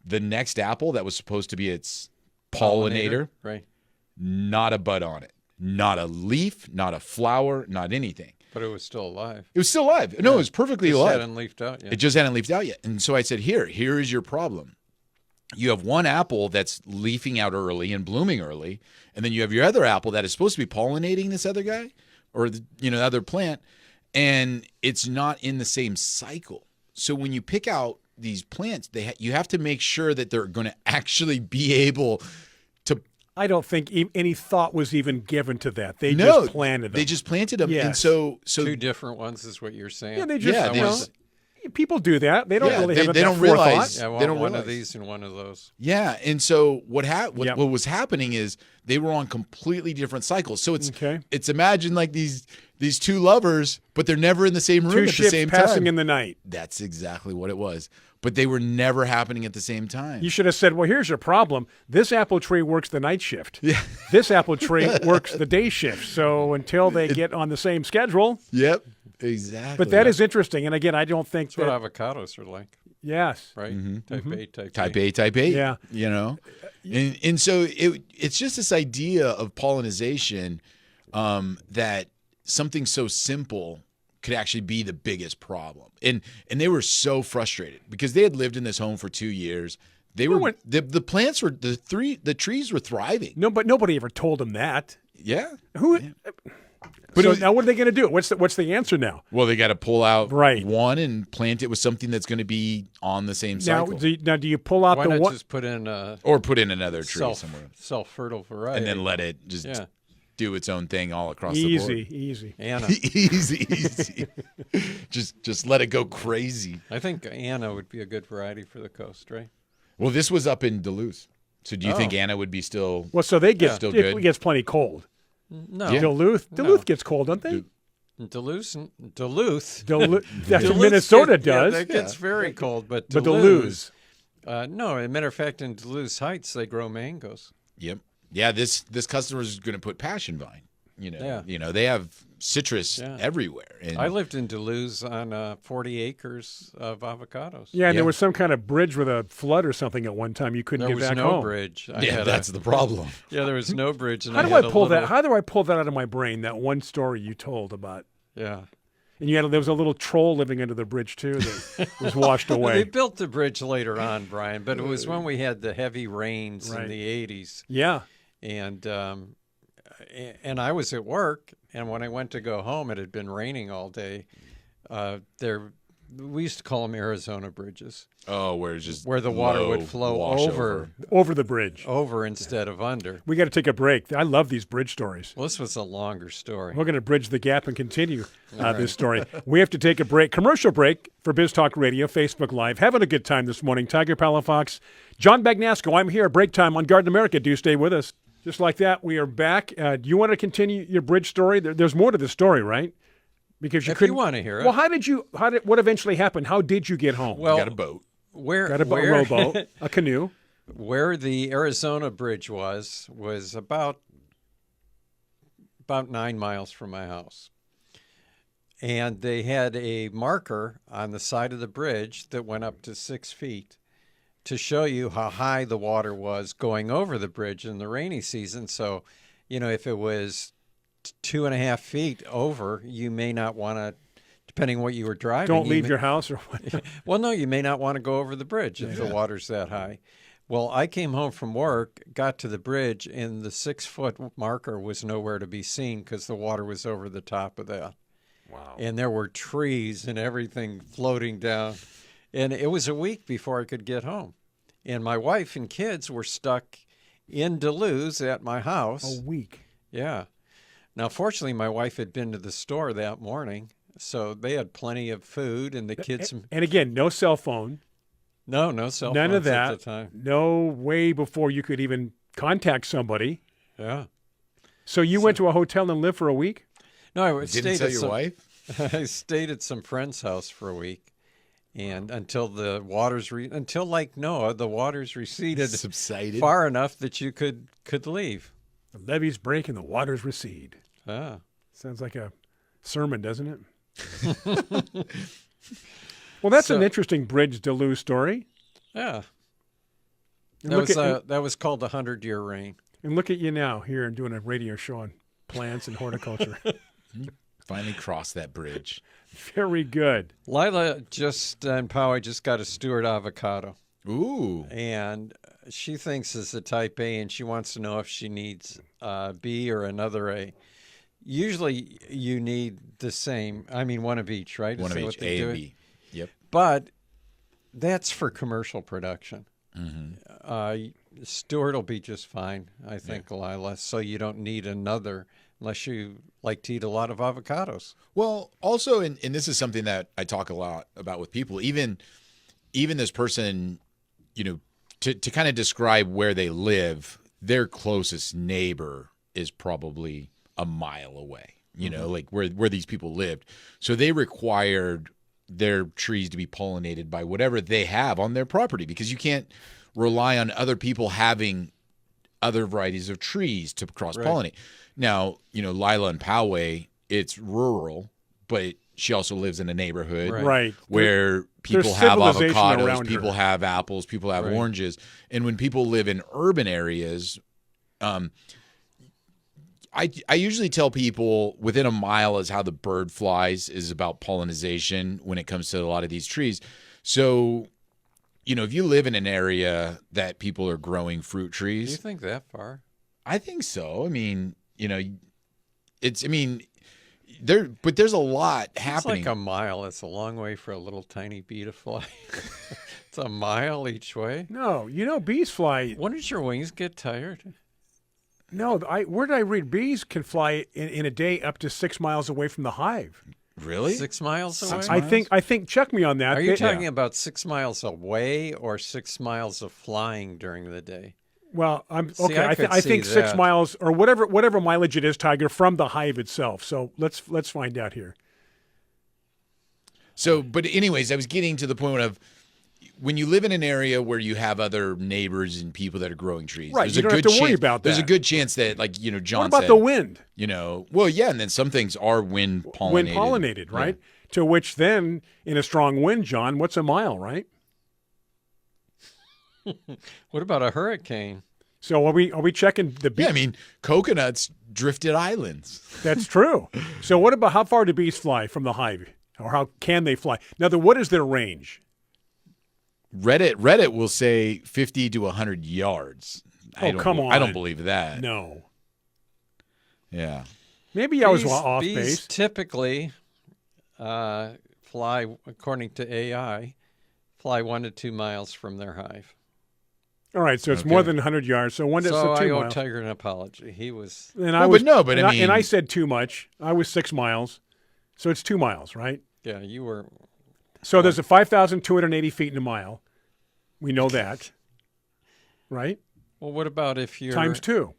The next apple that was supposed to be its pollinator, right? Not a bud on it, not a leaf, not a flower, not anything. But it was still alive. It was still alive. No, it was perfectly alive. It hadn't leafed out yet. It just hadn't leafed out yet. And so I said, here is your problem. You have one apple that's leafing out early and blooming early, and then you have your other apple that is supposed to be pollinating this other guy or the other plant, and it's not in the same cycle. So when you pick out these plants, you have to make sure that they're going to actually be able to. I don't think any thought was even given to that. They just planted them. They just planted them, Yes. and so two different ones is what you're saying. Yeah, they just, Yeah, they just- people do that. They don't really have they that don't realize. forethought. Yeah, I want They don't one realize. of these and one of those. Yeah, and so what Yep. was happening is they were on completely different cycles. So Okay. it's imagine like these two lovers, but they're never in the same room Two at the ships same passing time. in the night. That's exactly what it was. But they were never happening at the same time. You should have said, well, here's your problem. This apple tree works the night shift. Yeah. This apple tree works the day shift. So until they get on the same schedule. Yep, exactly. But that is interesting. And again, I don't think That's what that. avocados are like, Yes. right? Type A, type type B. A, type A. Yeah. And so it's just this idea of pollinization, that something so simple could actually be the biggest problem. And they were so frustrated because they had lived in this home for 2 years. They were the plants were the trees were thriving. No, but nobody ever told them that. Yeah. Who? Yeah. But so now what are they going to do? What's the answer now? Well, they got to pull out Right. one and plant it with something that's going to be on the same Now, cycle. do you pull out Why the not one? just put in a Or put in another tree somewhere. self-fertile variety? And then let it just do its own thing all across the board. Easy. Anna. easy. just let it go crazy. I think Anna would be a good variety for the coast, right? Well, this was up in Duluth. So do you think Anna would be still Well, so they get Still it good. gets plenty cold. No. Yeah. Duluth gets cold, don't they? Duluth. That's what Duluth Minnesota gets, does. Yeah, that gets very cold, but But Duluth. No, as a matter of fact, in Duluth Heights, they grow mangoes. Yep. Yeah, this customer is going to put passion vine. They have citrus everywhere. And I lived in Duluth on 40 acres of avocados. Yeah, and Yeah. there was some kind of bridge with a flood or something at one time. You couldn't There get was back no home. bridge. that's the problem. There was no bridge. And How do had I a pull that? little- How do I pull that out of my brain? That one story you told about, Yeah. and there was a little troll living under the bridge too that was washed They away. built the bridge later on, Brian, but it was when we had the heavy rains Right. in the 80s. Yeah, And I was at work, and when I went to go home, it had been raining all day. We used to call them Arizona bridges, Oh, where it's just where the water low would flow wash over the bridge. over instead of under. We got to take a break. I love these bridge stories. Well, this was a longer story. We're going to bridge the gap and continue this story. We have to take a break, commercial break for Biz Talk Radio, Facebook Live. Having a good time this morning. Tiger Palafox, John Bagnasco. I'm here. Break time on Garden America. Do stay with us. Just like that, we are back. Do you want to continue your bridge story? There's more to the story, right? Because you If couldn't. you want to hear it. Well, what eventually happened? How did you get home? Well, got a boat. Got a rowboat, a canoe. Where the Arizona bridge was about 9 miles from my house. And they had a marker on the side of the bridge that went up to 6 feet to show you how high the water was going over the bridge in the rainy season. So, if it was 2.5 feet over, you may not want to, depending on what you were driving. Don't leave your house or what? Well, no, you may not want to go over the bridge if the water's that high. Well, I came home from work, got to the bridge, and the 6-foot marker was nowhere to be seen because the water was over the top of that. Wow. And there were trees and everything floating down. And it was a week before I could get home. And my wife and kids were stuck in Duluth at my house. A week. Yeah. Now, fortunately, my wife had been to the store that morning, so they had plenty of food and the kids. And again, no cell phone. No cell None phones of that. at the time. No way before you could even contact somebody. Yeah. So you went to a hotel and lived for a week? No, I Didn't stayed tell at your wife? I stayed at some friend's house for a week, and until the waters until Lake Noah, the waters receded Subsided. far enough that you could leave. The levees break and the waters recede. Ah. Sounds like a sermon, doesn't it? Well, that's an interesting Bridge Duluth story. Yeah. And That was called the 100-Year Reign. And look at you now here and doing a radio show on plants and horticulture. Finally crossed that bridge. Very good. Lila and Poway just got a Stewart avocado, Ooh. and she thinks it's a type A, and she wants to know if she needs B or another A. Usually you need the same. I mean, one of each, right? One Is of that each, what they A do? and B. Yep. But that's for commercial production. Mm-hmm. Stewart will be just fine, I think, Lila. So you don't need another unless you like to eat a lot of avocados. Well, also, and this is something that I talk a lot about with people, even this person, to kind of describe where they live, their closest neighbor is probably a mile away, like where these people lived. So they required their trees to be pollinated by whatever they have on their property, because you can't rely on other people having other varieties of trees to cross-pollinate. Right. Now, Lila and Poway, it's rural, but she also lives in a neighborhood Right. where people have civilization avocados, around people her. have apples, people have Right. oranges. And when people live in urban areas, I usually tell people within a mile is how the bird flies, is about pollination when it comes to a lot of these trees. So, if you live in an area that people are growing fruit Do trees, you think that far? I think so. I mean, there's a lot happening. It's like a mile. It's a long way for a little tiny bee to fly. It's a mile each way. No, bees fly. Wouldn't your wings get tired? No, where did I read? Bees can fly in a day up to 6 miles away from the hive. Really? 6 miles away? I think. Check me on that. Are you talking about 6 miles away or 6 miles of flying during the day? Well, I'm See, okay. I could I think see 6 that. miles or whatever mileage it is, Tiger, from the hive itself. So let's find out here. So, but anyways, I was getting to the point of when you live in an area where you have other neighbors and people that are growing trees, Right, there's you a don't have good to worry chance, about There's a that. good chance that, like John What about said, the wind? well, yeah, and then some things are wind pollinated. Wind pollinated, right? To which then, in a strong wind, John, what's a mile, right? What about a hurricane? So are we checking the bees? Yeah, I mean, coconuts drifted islands. That's true. So what about how far do bees fly from the hive, or how can they fly? Now, what is their range? Reddit will say 50 to 100 yards. Come on. I don't believe that. No. Yeah. Maybe I was Bees- off bees base. typically fly, according to AI, fly 1 to 2 miles from their hive. All right, so it's Okay. more than 100 yards. So So I 2 owe miles. Tiger an apology. He was And Well, I was but no, but and I mean- and I said too much. I was 6 miles, so it's 2 miles, right? yeah. You were So there's a 5,280 feet in a mile. We know that, right? well. What about if you're Times 2.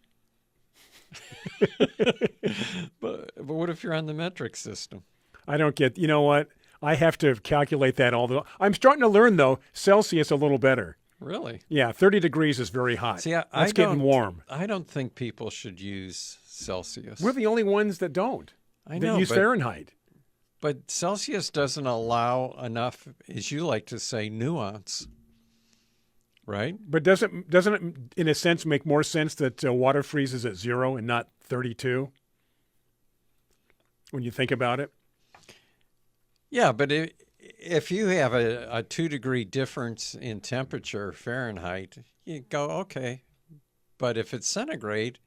But what if you're on the metric system? I don't get. You know what? I have to calculate that all the. I'm starting to learn though Celsius a little better. Really? Yeah, 30 degrees is very hot. See, That's getting warm. I don't think people should use Celsius. We're the only ones that don't. I That know, use Fahrenheit. but Celsius doesn't allow enough, as you like to say, nuance. Right? But doesn't it, in a sense, make more sense that water freezes at 0 and not 32? When you think about it. Yeah, but if you have a 2-degree difference in temperature Fahrenheit, you go, okay. But if it's centigrade,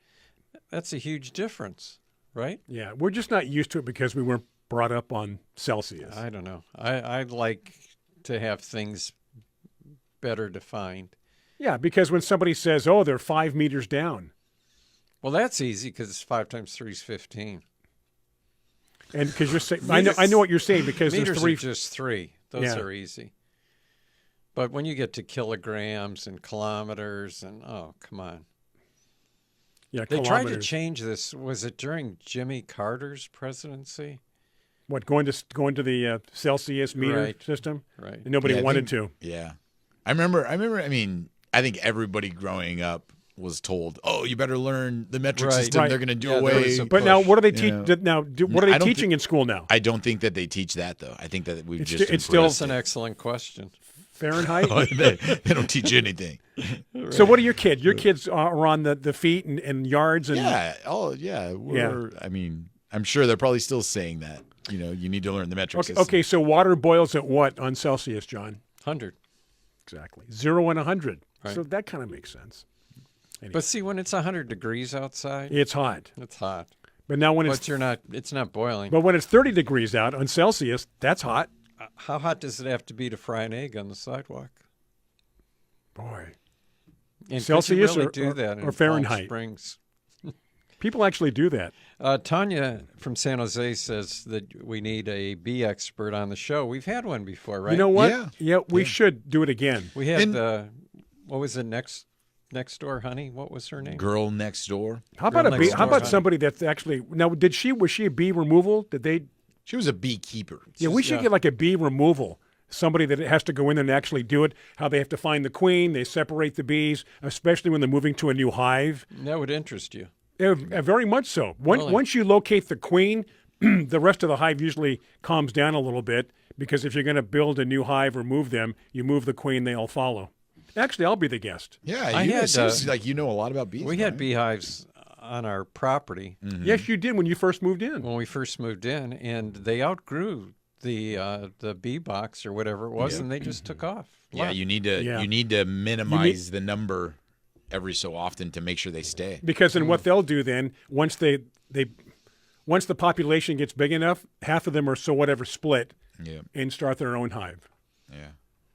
that's a huge difference, right? Yeah, we're just not used to it because we weren't brought up on Celsius. I don't know. I'd like to have things better defined. Yeah, because when somebody says, "Oh, they're 5 meters down," Well, that's easy because 5 times 3 is 15. and because you're saying, I know what you're saying because Meters there's 3. are just 3. Those Yeah. are easy. But when you get to kilograms and kilometers and come on. Yeah, They tried to kilometers. change this. Was it during Jimmy Carter's presidency? What, going to the Celsius meter Right. system? Right. And nobody Yeah, I wanted think- to. Yeah. I remember, I mean, I think everybody growing up was told, "Oh, you better learn the metric Right. system. Right. They're going to do Yeah, there away." was a But now, push, what do they you teach? know. What are they I don't teaching in school now? I don't think that they teach that though. I think that we've It's just sti- it's still- That's an excellent question. Fahrenheit. they don't teach you anything. So, what are your kids? Your kids are on the feet and yards and Yeah. Oh, yeah. I mean, I'm sure they're probably still saying that. You know, you need to learn the metric Okay, system. okay, so water boils at what on Celsius, John? 100. Exactly. 0 and 100. Right. So that kind of makes sense. But see, when it's 100 degrees outside, It's hot. it's hot. But now when But it's not boiling. when it's 30 degrees out on Celsius, that's hot. How hot does it have to be to fry an egg on the sidewalk? Boy. And Celsius could you really or- do or- that or in Palm Fahrenheit? Springs? People actually do that. Tanya from San Jose says that we need a bee expert on the show. We've had one before, right? You know what? Yeah. we should do it again. we had And- what was it, next door, honey? What was her name? Girl next door. How about Girl a bee? next How door, about huh? somebody that's actually now? Was she a bee removal? Did they? She was a beekeeper. Yeah, we should yeah. get like a bee removal. Somebody that has to go in there and actually do it. How they have to find the queen. They separate the bees, especially when they're moving to a new hive. That would interest you. Very much so. Really? Once you locate the queen, the rest of the hive usually calms down a little bit because if you're going to build a new hive or move them, you move the queen, they all follow. Actually, I'll be the guest. Yeah, I you had, it seems like you know a lot about bees. We had right? beehives on our property Yes, you did when you first moved in. when we first moved in, and they outgrew the bee box or whatever it was, and they just took off. Yeah, Left. you need to Yeah. minimize the number every so often to make sure they stay. Because then what they'll do then, once the population gets big enough, half of them are so whatever split Yeah, and start their own hive. yeah.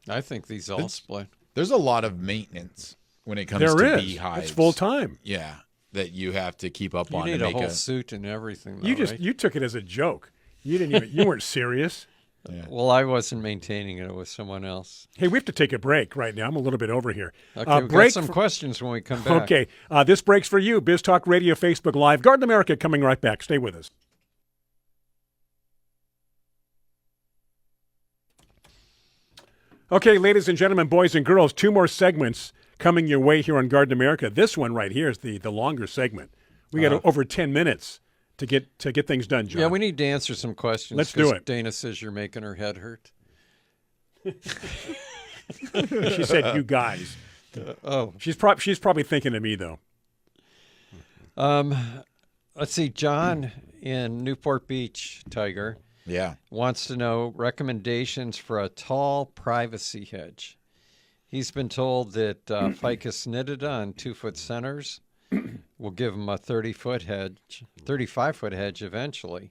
I think these all split. There's a lot of maintenance when it comes There to is. beehives. It's full time. Yeah, that you have to keep up You on need to a make whole suit and everything. Though, right? You took it as a joke. You didn't even you weren't serious. Well, I wasn't maintaining it. It was someone else. Hey, we have to take a break right now. I'm a little bit over here. Okay, we've break got some for- questions when we come back. Okay, this break's for you. Biz Talk Radio, Facebook Live, Garden America coming right back. Stay with us. Okay, ladies and gentlemen, boys and girls, 2 more segments coming your way here on Garden America. This one right here is the longer segment. We got over 10 minutes to get things done, John. Yeah, we need to answer some questions. Let's do 'cause it. Dana says you're making her head hurt. She said, "You guys." Oh, She's probably thinking of me though. let's see. John in Newport Beach, Tiger, Yeah. wants to know recommendations for a tall privacy hedge. He's been told that ficus nitida on 2-foot centers will give him a 35-foot hedge eventually.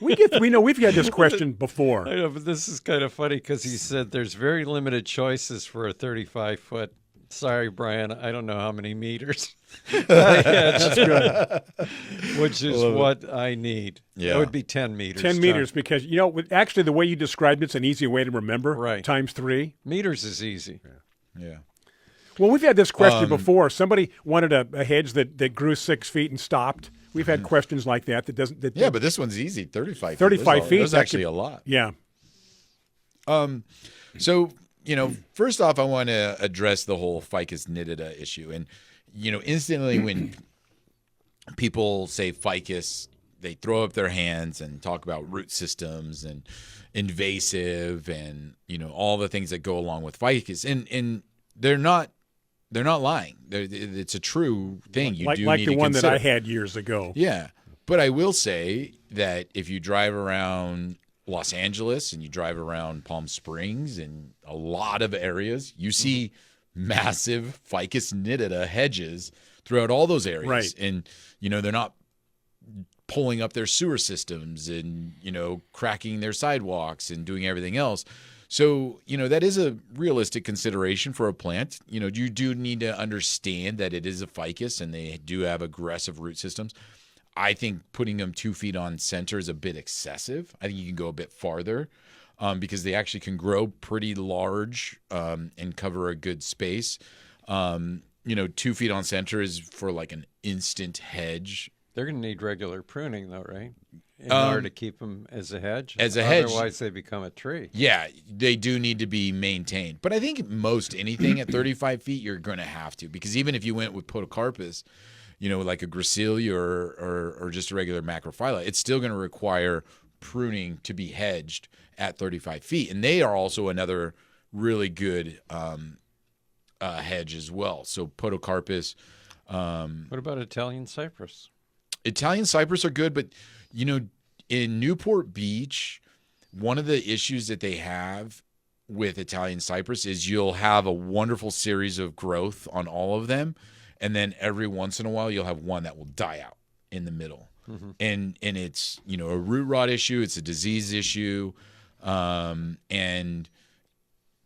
We know we've had this question before. I know, but this is kind of funny because he said there's very limited choices for a 35-foot. Sorry, Brian, I don't know how many meters. That's good. Which is what I need. Yeah. That would be 10 meters. 10 John. meters, because actually the way you described it's an easy way to remember. Right. Times 3. Meters is easy. Yeah. Well, we've had this question before. Somebody wanted a hedge that grew 6 feet and stopped. We've had questions like that doesn't. Yeah, but this one's easy. 35 feet. 35 feet, There's that actually could- a lot. Yeah. So, first off, I want to address the whole ficus nitida issue. And, instantly when people say ficus, they throw up their hands and talk about root systems and invasive and, all the things that go along with ficus. And they're not lying. It's a true thing. You like do like need the to one that I consider. had years ago. Yeah. But I will say that if you drive around Los Angeles and you drive around Palm Springs and a lot of areas, you see massive ficus nitida hedges throughout all those areas. Right. And, they're not pulling up their sewer systems and, cracking their sidewalks and doing everything else. So, that is a realistic consideration for a plant. You do need to understand that it is a ficus and they do have aggressive root systems. I think putting them 2 feet on center is a bit excessive. I think you can go a bit farther because they actually can grow pretty large and cover a good space. 2 feet on center is for like an instant hedge. They're going to need regular pruning, though, right? In order to keep them as a hedge? Hedge. Otherwise, they become a tree. Yeah, they do need to be maintained. But I think most anything at 35 feet, you're going to have to. Because even if you went with podocarpus, like a gracilia or just a regular macrophylla, it's still going to require pruning to be hedged at 35 feet. And they are also another really good hedge as well. So podocarpus. What about Italian cypress? Italian cypress are good, but in Newport Beach, one of the issues that they have with Italian cypress is you'll have a wonderful series of growth on all of them, and then every once in a while you'll have one that will die out in the middle. Mm-hmm. And it's a root rot issue, it's a disease issue, and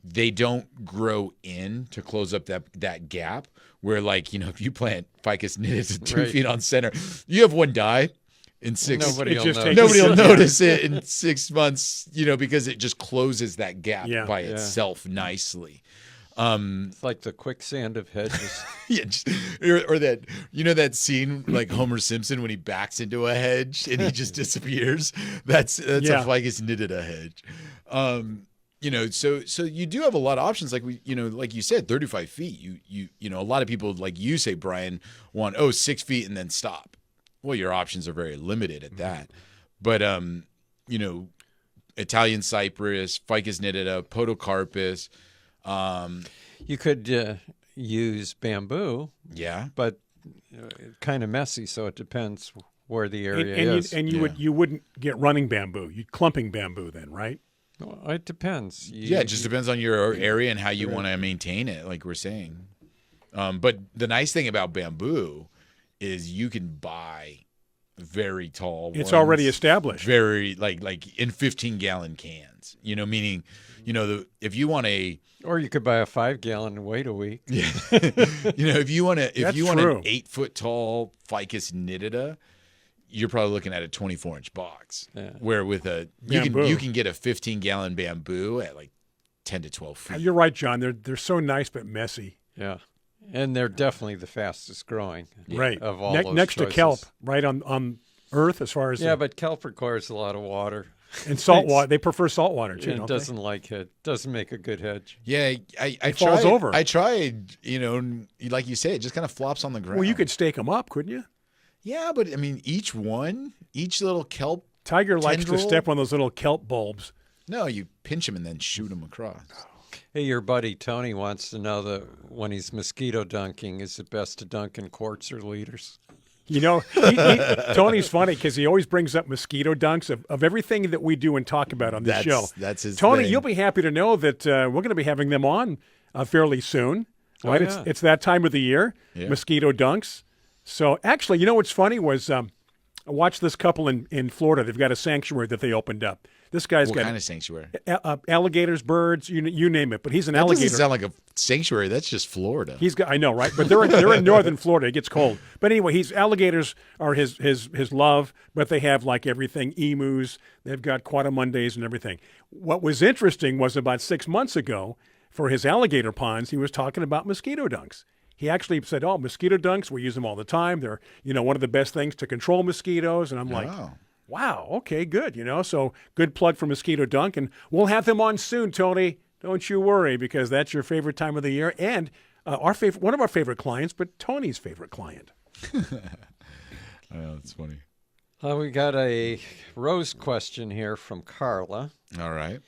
they don't grow in to close up that gap where, if you plant Ficus nitida at 2 feet on center, you have one die in 6. Nobody will notice it in 6 months, because it just closes that gap by itself nicely. It's like the quicksand of hedges. Or that that scene like Homer Simpson when he backs into a hedge and he just disappears. That's a Ficus nitida hedge. So you do have a lot of options. Like like you said, 35 feet. A lot of people, like you say, Brian, want 6 feet and then stop. Well, your options are very limited at that. But Italian cypress, Ficus nitida, podocarpus. You could use bamboo. Yeah, but kind of messy. So it depends where the area is. You wouldn't get running bamboo. You'd clumping bamboo then, right? Well, it depends. It just depends on your area and how you want to maintain it, like we're saying. But the nice thing about bamboo is you can buy very tall It's ones, already established. Very like in 15-gallon cans. Meaning, if you want or you could buy a 5-gallon and wait a week. Yeah. if you want an true. 8-foot tall Ficus nitida, you're probably looking at a 24-inch box. Yeah. Where with you can get a 15-gallon bamboo at like 10 to 12 feet. You're right, John. They're so nice but messy. Yeah, and they're definitely the fastest growing. Right. Of all those next choices. to kelp, right on Earth as far as but kelp requires a lot of water. And salt water. They prefer salt water too. It doesn't make a good hedge. Yeah, I it falls over. I tried. Like you say, it just kind of flops on the ground. Well, you could stake them up, couldn't you? Yeah, but I mean, each little kelp. Tiger likes to step on those little kelp bulbs. No, you pinch them and then shoot them across. Hey, your buddy Tony wants to know that when he's mosquito dunking, is it best to dunk in quarts or liters? Tony's funny because he always brings up mosquito dunks of everything that we do and talk about on this show. That's his Tony, thing. you'll be happy to know that we're going to be having them on fairly soon. Right? Oh, yeah. It's that time of the year, mosquito dunks. So actually, what's funny was I watched this couple in Florida. They've got a sanctuary that they opened up. This guy's what got kind of sanctuary? Alligators, birds, you name it. But he's an That alligator. doesn't sound like a sanctuary. That's just Florida. I know, right? But they're in northern Florida. It gets cold. But anyway, alligators are his love. But they have like everything, emus. They've got quadrumundaes and everything. What was interesting was about 6 months ago, for his alligator ponds, he was talking about mosquito dunks. He actually said, mosquito dunks, we use them all the time. They're, one of the best things to control mosquitoes. And I'm like, wow, okay, good. So good plug for Mosquito Dunk. And we'll have them on soon, Tony. Don't you worry, because that's your favorite time of the year. And one of our favorite clients, but Tony's favorite client. That's funny. We got a rose question here from Carla. All right.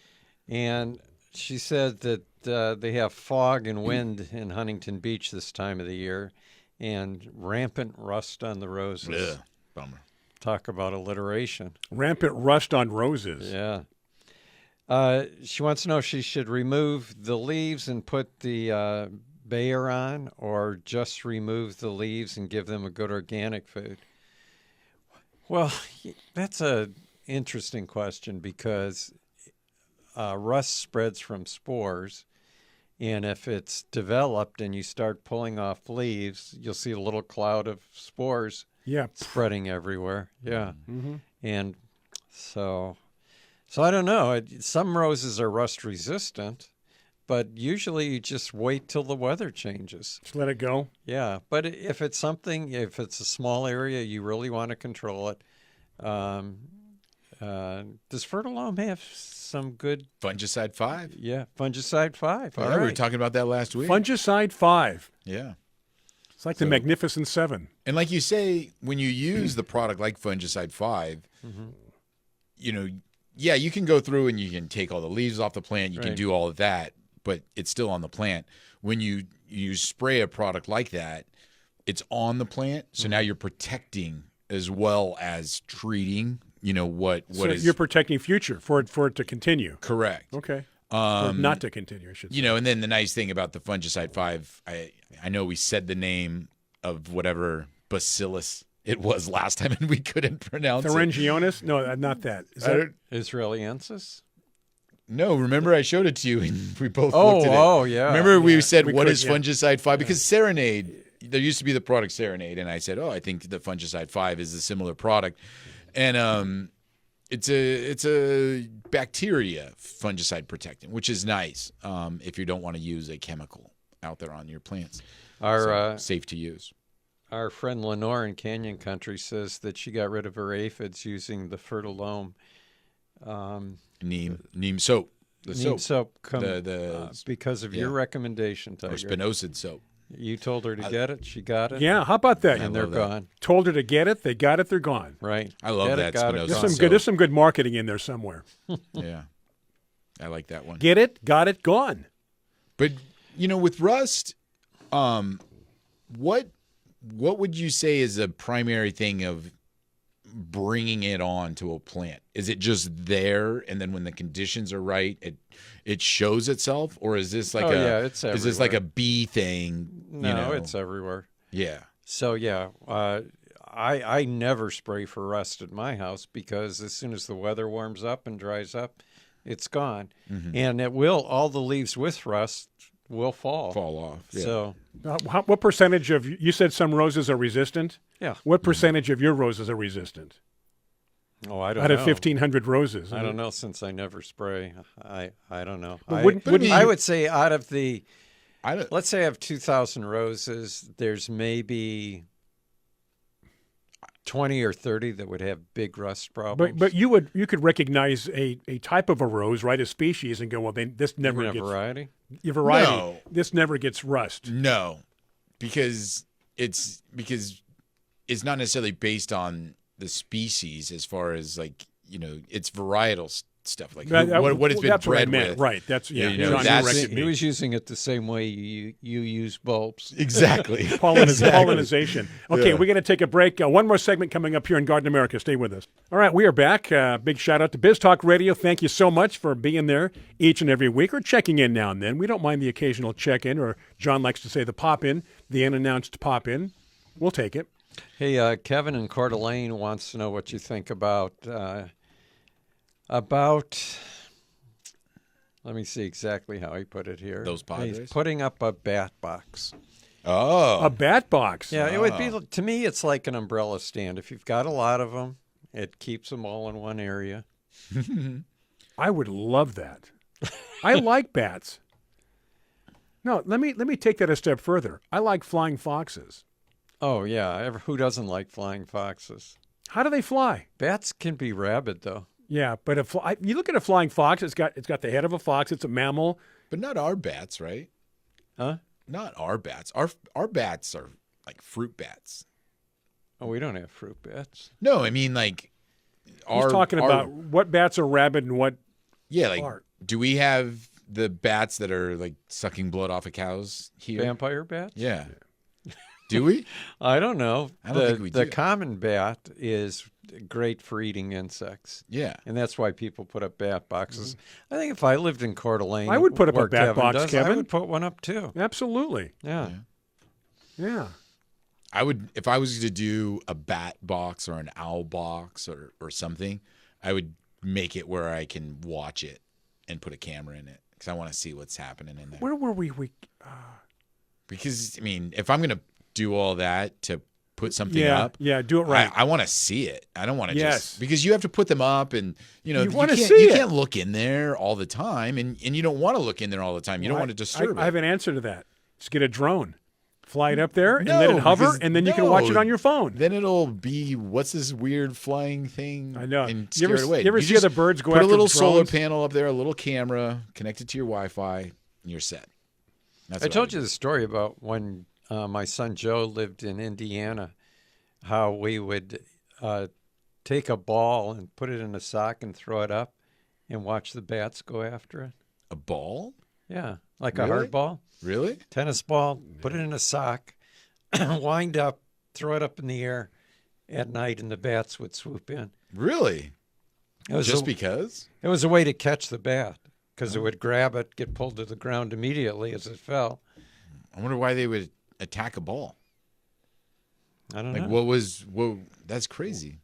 And she said that they have fog and wind in Huntington Beach this time of the year and rampant rust on the roses. Yeah, bummer. Talk about alliteration. Rampant rust on roses. Yeah. She wants to know if she should remove the leaves and put the Bayer on, or just remove the leaves and give them a good organic food. Well, that's a interesting question because rust spreads from spores, and if it's developed and you start pulling off leaves, you'll see a little cloud of spores Yeah. spreading everywhere. Yeah, Mm-hmm. and so I don't know. Some roses are rust resistant, but usually you just wait till the weather changes. Just let it go. Yeah, but if it's a small area, you really want to control it. Does Fertilome have some good? Fungicide 5. Yeah, Fungicide 5. All Yeah, right. we were talking about that last week. Fungicide 5. Yeah. It's like the Magnificent 7. And like you say, when you use the product like Fungicide 5, you know, yeah, you can go through and you can take all the leaves off the plant. You can Right. do all of that, but it's still on the plant. When you spray a product like that, it's on the plant. So now you're protecting as well as treating, you know, what So is you're protecting future for it to continue. correct. Okay. Or not to continue, I should say. You know, and then the nice thing about the Fungicide 5, I know we said the name of whatever bacillus it was last time and we couldn't pronounce it. Thuringionis? No, not that. Is I that don't- Israeliensis? No, remember I showed it to you and we both looked at it. Oh, yeah. Remember we said, we what could, is yeah. Fungicide 5? Because Serenade, there used to be the product Serenade, and I said, I think the Fungicide 5 is a similar product. And it's a bacteria fungicide protectant, which is nice if you don't want to use a chemical out there on your plants. Our Safe to use. our friend Lenore in Canyon Country says that she got rid of her aphids using the Fertilome. Neem soap. The Neem soap. soap because of your recommendation, Or Tiger. spinosad soap. You told her to get it. She got it. Yeah, how about that? And they're love that. gone. Told her to get it, they got it, they're gone. Right. I love Get it, that got it, spinosad gone. soap. There's some good marketing in there somewhere. Yeah. I like that one. Get it, got it, gone. But you know, with rust, what would you say is the primary thing of bringing it on to a plant? Is it just there, and then when the conditions are right, it shows itself, or is this like it's is this like a everywhere. bee thing? No, you know? it's everywhere. Yeah. So yeah, I never spray for rust at my house because as soon as the weather warms up and dries up, it's gone, and it will. All the leaves with rust will fall. Fall off. Yeah. So What percentage of, you said some roses are resistant? yeah. What percentage of your roses are resistant? Oh, I don't Out know. of 1,500 roses. I don't know since I never spray. I don't know. But wouldn't I you- would say out of the I don't, let's say I have 2,000 roses, there's maybe 20 or 30 that would have big rust problems. But you could recognize a type of a rose, right, a species, and go, well, then this You never mean a gets variety. your variety. No. This never gets rust. no, because it's not necessarily based on the species as far as like, you know, it's varietal stuff like what it's been that's what I bred meant. with. Right. That's You know, John, you that's- corrected He me. was using it the same way you use bulbs. Exactly. Pollinization. Okay, Yeah. we're going to take a break. One more segment coming up here in Garden America. Stay with us. All right, we are back. Big shout out to Biz Talk Radio. Thank you so much for being there each and every week or checking in now and then. We don't mind the occasional check in, or John likes to say the pop in, the unannounced pop in. We'll take it. Hey, Kevin in Coeur d'Alene wants to know what you think about. Let me see exactly how he put it here. Those Padres? He's putting up a bat box. Oh. A bat box. Yeah, it would be, to me, it's like an umbrella stand. If you've got a lot of them, it keeps them all in one area. I would love that. I like bats. No, let me take that a step further. I like flying foxes. Oh, yeah. Who doesn't like flying foxes? How do they fly? Bats can be rabid, though. Yeah, but you look at a flying fox. It's got the head of a fox. It's a mammal. But not our bats, right? Huh? Not our bats. Our bats are like fruit bats. Oh, we don't have fruit bats. No, I mean like He's talking about what bats are rabid and what yeah, like aren't. do we have the bats that are like sucking blood off of cows here? Vampire bats? Yeah. Do we? I don't know. I don't think we The do. common bat is great for eating insects. Yeah. And that's why people put up bat boxes. I think if I lived in Coeur d'Alene, I would put up a where bat box, does, Kevin. I would put one up too. Absolutely. Yeah. Yeah. I would, if I was to do a bat box or an owl box or something, I would make it where I can watch it and put a camera in it because I want to see what's happening in there. Where were we? Because, I mean, if I'm going to do all that to put something Yeah, up, yeah, do it right. I want to see it. I don't want to Yes. just, because you have to put them up and, You wanna can't, see you it. can't look in there all the time and you don't want to look in there all the time. You don't want to disturb I have it. an answer to that. Just get a drone, fly it up there, and No, let it hover, because- and then you can watch it no. on your phone. Then it'll be, what's this weird flying thing? I know. And You scare ever- it away. you ever see just the birds go put after a little solar drones? panel up there, a little camera, connect it to your Wi-Fi, and you're set. That's I what told would you do. the story about when my son Joe lived in Indiana, how we would take a ball and put it in a sock and throw it up and watch the bats go after it. A ball? Yeah, like a Really? hard ball, Really? tennis ball, put it in a sock, wind up, throw it up in the air at night, and the bats would swoop in. Really? It was Just a, because? it was a way to catch the bat because it would grab it, get pulled to the ground immediately as it fell. I wonder why they would attack a ball. I don't Like, know. that's crazy.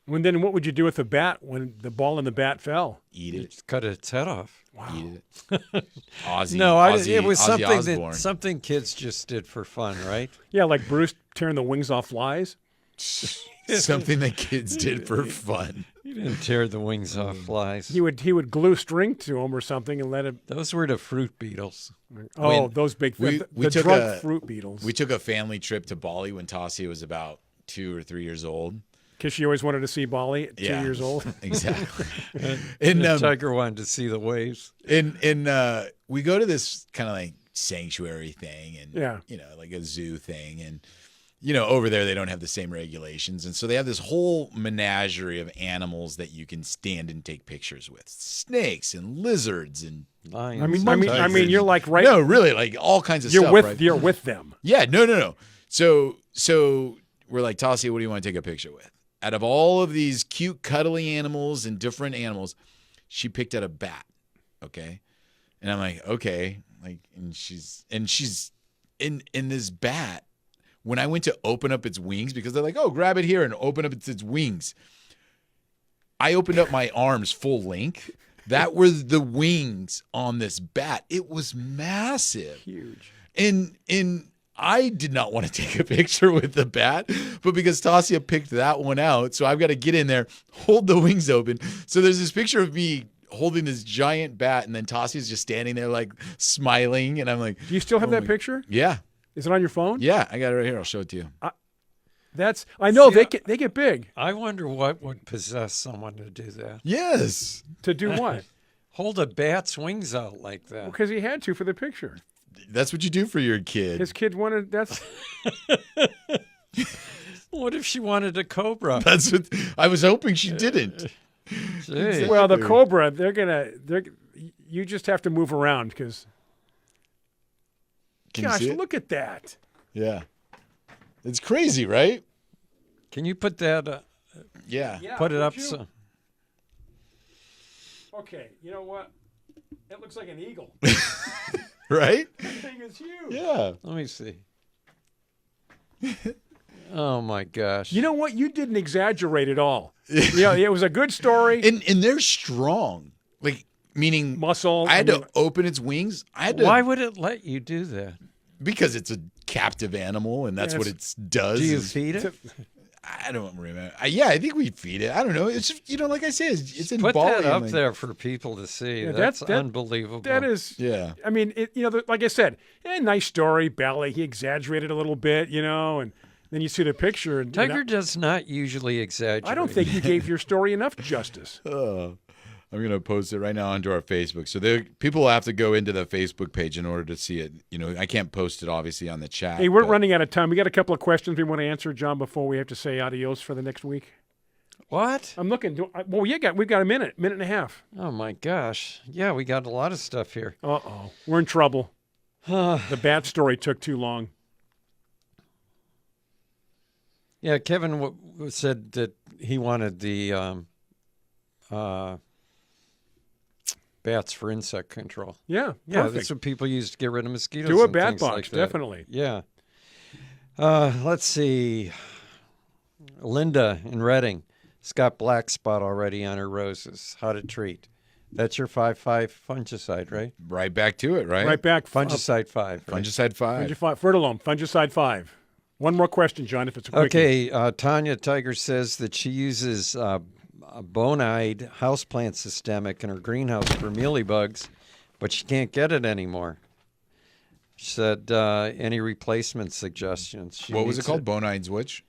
And then what would you do with the bat when the ball and the bat fell? Eat You it. just cut its head off. Eat it. Ozzy. No, it was Ozzy something Osbourne. something kids just did for fun, right? Yeah, like Bruce tearing the wings off flies. Something that kids did for fun. You didn't tear the wings off flies. He would glue string to them or something and let it. Those were the fruit beetles. Oh, When those big we the took drunk a- fruit beetles. We took a family trip to Bali when Tasia was about 2 or 3 years old. Because she always wanted to see Bali at 2 Yeah. years old. Exactly. And and Tiger wanted to see the waves. we go to this kind of like sanctuary thing and Yeah. like a zoo thing and over there they don't have the same regulations and so they have this whole menagerie of animals that you can stand and take pictures with. Snakes and lizards and Lions. I mean, you're like right. no, really, like all kinds of you're stuff. with right? you're with them. Yeah, no. So we're like, Tasia, what do you want to take a picture with? Out of all of these cute, cuddly animals and different animals, she picked out a bat. Okay. And I'm like, okay. Like, and she's in this bat. When I went to open up its wings, because they're like, oh, grab it here and open up its wings. I opened up my arms full length. That were the wings on this bat. It was massive. Huge. And I did not want to take a picture with the bat, but because Tasia picked that one out, so I've got to get in there, hold the wings open. So there's this picture of me holding this giant bat, and then Tasia's just standing there like smiling, and I'm like, Do you still have oh that my- picture? Yeah, Is it on your phone? yeah, I got it right here. I'll show it to you. I know See, they get big. I wonder what would possess someone to do that. Yes, To do what? Hold a bat's wings out like that. Because he had to for the picture. that's what you do for your kid. His kid wanted. That's What if she wanted a cobra? That's what I was hoping she didn't. Gee. well, the cobra. They're. You just have to move around because. Can you Gosh, see it? look at that. Yeah, it's crazy, right? Can you put that? Yeah. Put it would up. you? So, Okay, you know what? It looks like an eagle. Right? That thing is huge. Yeah. let me see. Oh my gosh! You know what? You didn't exaggerate at all. It was a good story. And they're strong. Like meaning Muscle. I had to open its wings. I had to why would it let you do that? because it's a captive animal and that's Yeah, what it does. Do you is- feed it? I don't remember. Yeah, I think we feed it. I don't know. It's just, like I said, it's in Put Bali. that up I'm like, there for people to see. Yeah, that's that- unbelievable. That is. Yeah. I mean, like I said, nice story. Ballet. He exaggerated a little bit, and then you see the picture. And Tiger does not usually exaggerate. I don't think you gave your story enough justice. I'm going to post it right now onto our Facebook. So people will have to go into the Facebook page in order to see it. I can't post it obviously on the chat. Hey, we're but- running out of time. We got a couple of questions we want to answer, John, before we have to say adios for the next week. What? I'm looking. Well, we've got a minute and a half. Oh my gosh! Yeah, we got a lot of stuff here. Uh-oh. We're in trouble. The bat story took too long. Yeah, Kevin said that he wanted the bats for insect control. Yeah, Yeah, perfect. that's what people use to get rid of mosquitoes. Do a and bat things box, like that. definitely. Yeah. Let's see. Linda in Reading has got black spot already on her roses. How to treat? That's your 5-5 fungicide, right? Right back to it, right? Right back. Fungicide 5. Right? Fungicide 5. Fertilome, fungicide 5. One more question, John, if it's a quickie. Okay, Tanya Tiger says that she uses a bonide houseplant systemic in her greenhouse for mealybugs, but she can't get it anymore. She said, any replacement suggestions? She What was it needs called? Bonides which?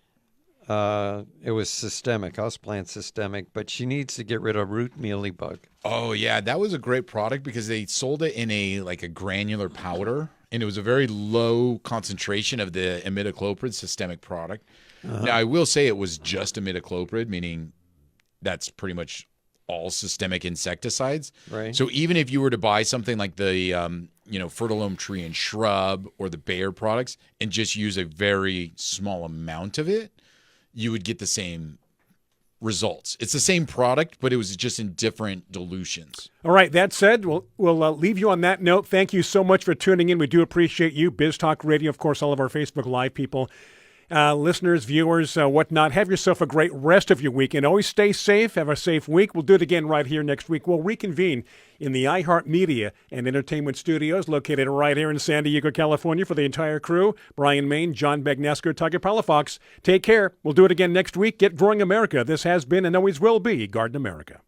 It was systemic, houseplant systemic, but she needs to get rid of root mealybug. Oh yeah, that was a great product because they sold it in a granular powder, and it was a very low concentration of the imidacloprid systemic product. Now I will say it was just imidacloprid, meaning that's pretty much all systemic insecticides. Right. So even if you were to buy something like the Fertilome Tree and Shrub or the Bayer products and just use a very small amount of it, you would get the same results. It's the same product, but it was just in different dilutions. All right, that said, we'll leave you on that note. Thank you so much for tuning in. We do appreciate you. Biz Talk Radio, of course, all of our Facebook Live people. Listeners, viewers, whatnot, have yourself a great rest of your weekend. Always stay safe. Have a safe week. We'll do it again right here next week. We'll reconvene in the iHeartMedia and Entertainment Studios located right here in San Diego, California. For the entire crew, Brian Main, John Bagnesker, Tiger Palafox. Take care. We'll do it again next week. Get growing America. This has been and always will be Garden America.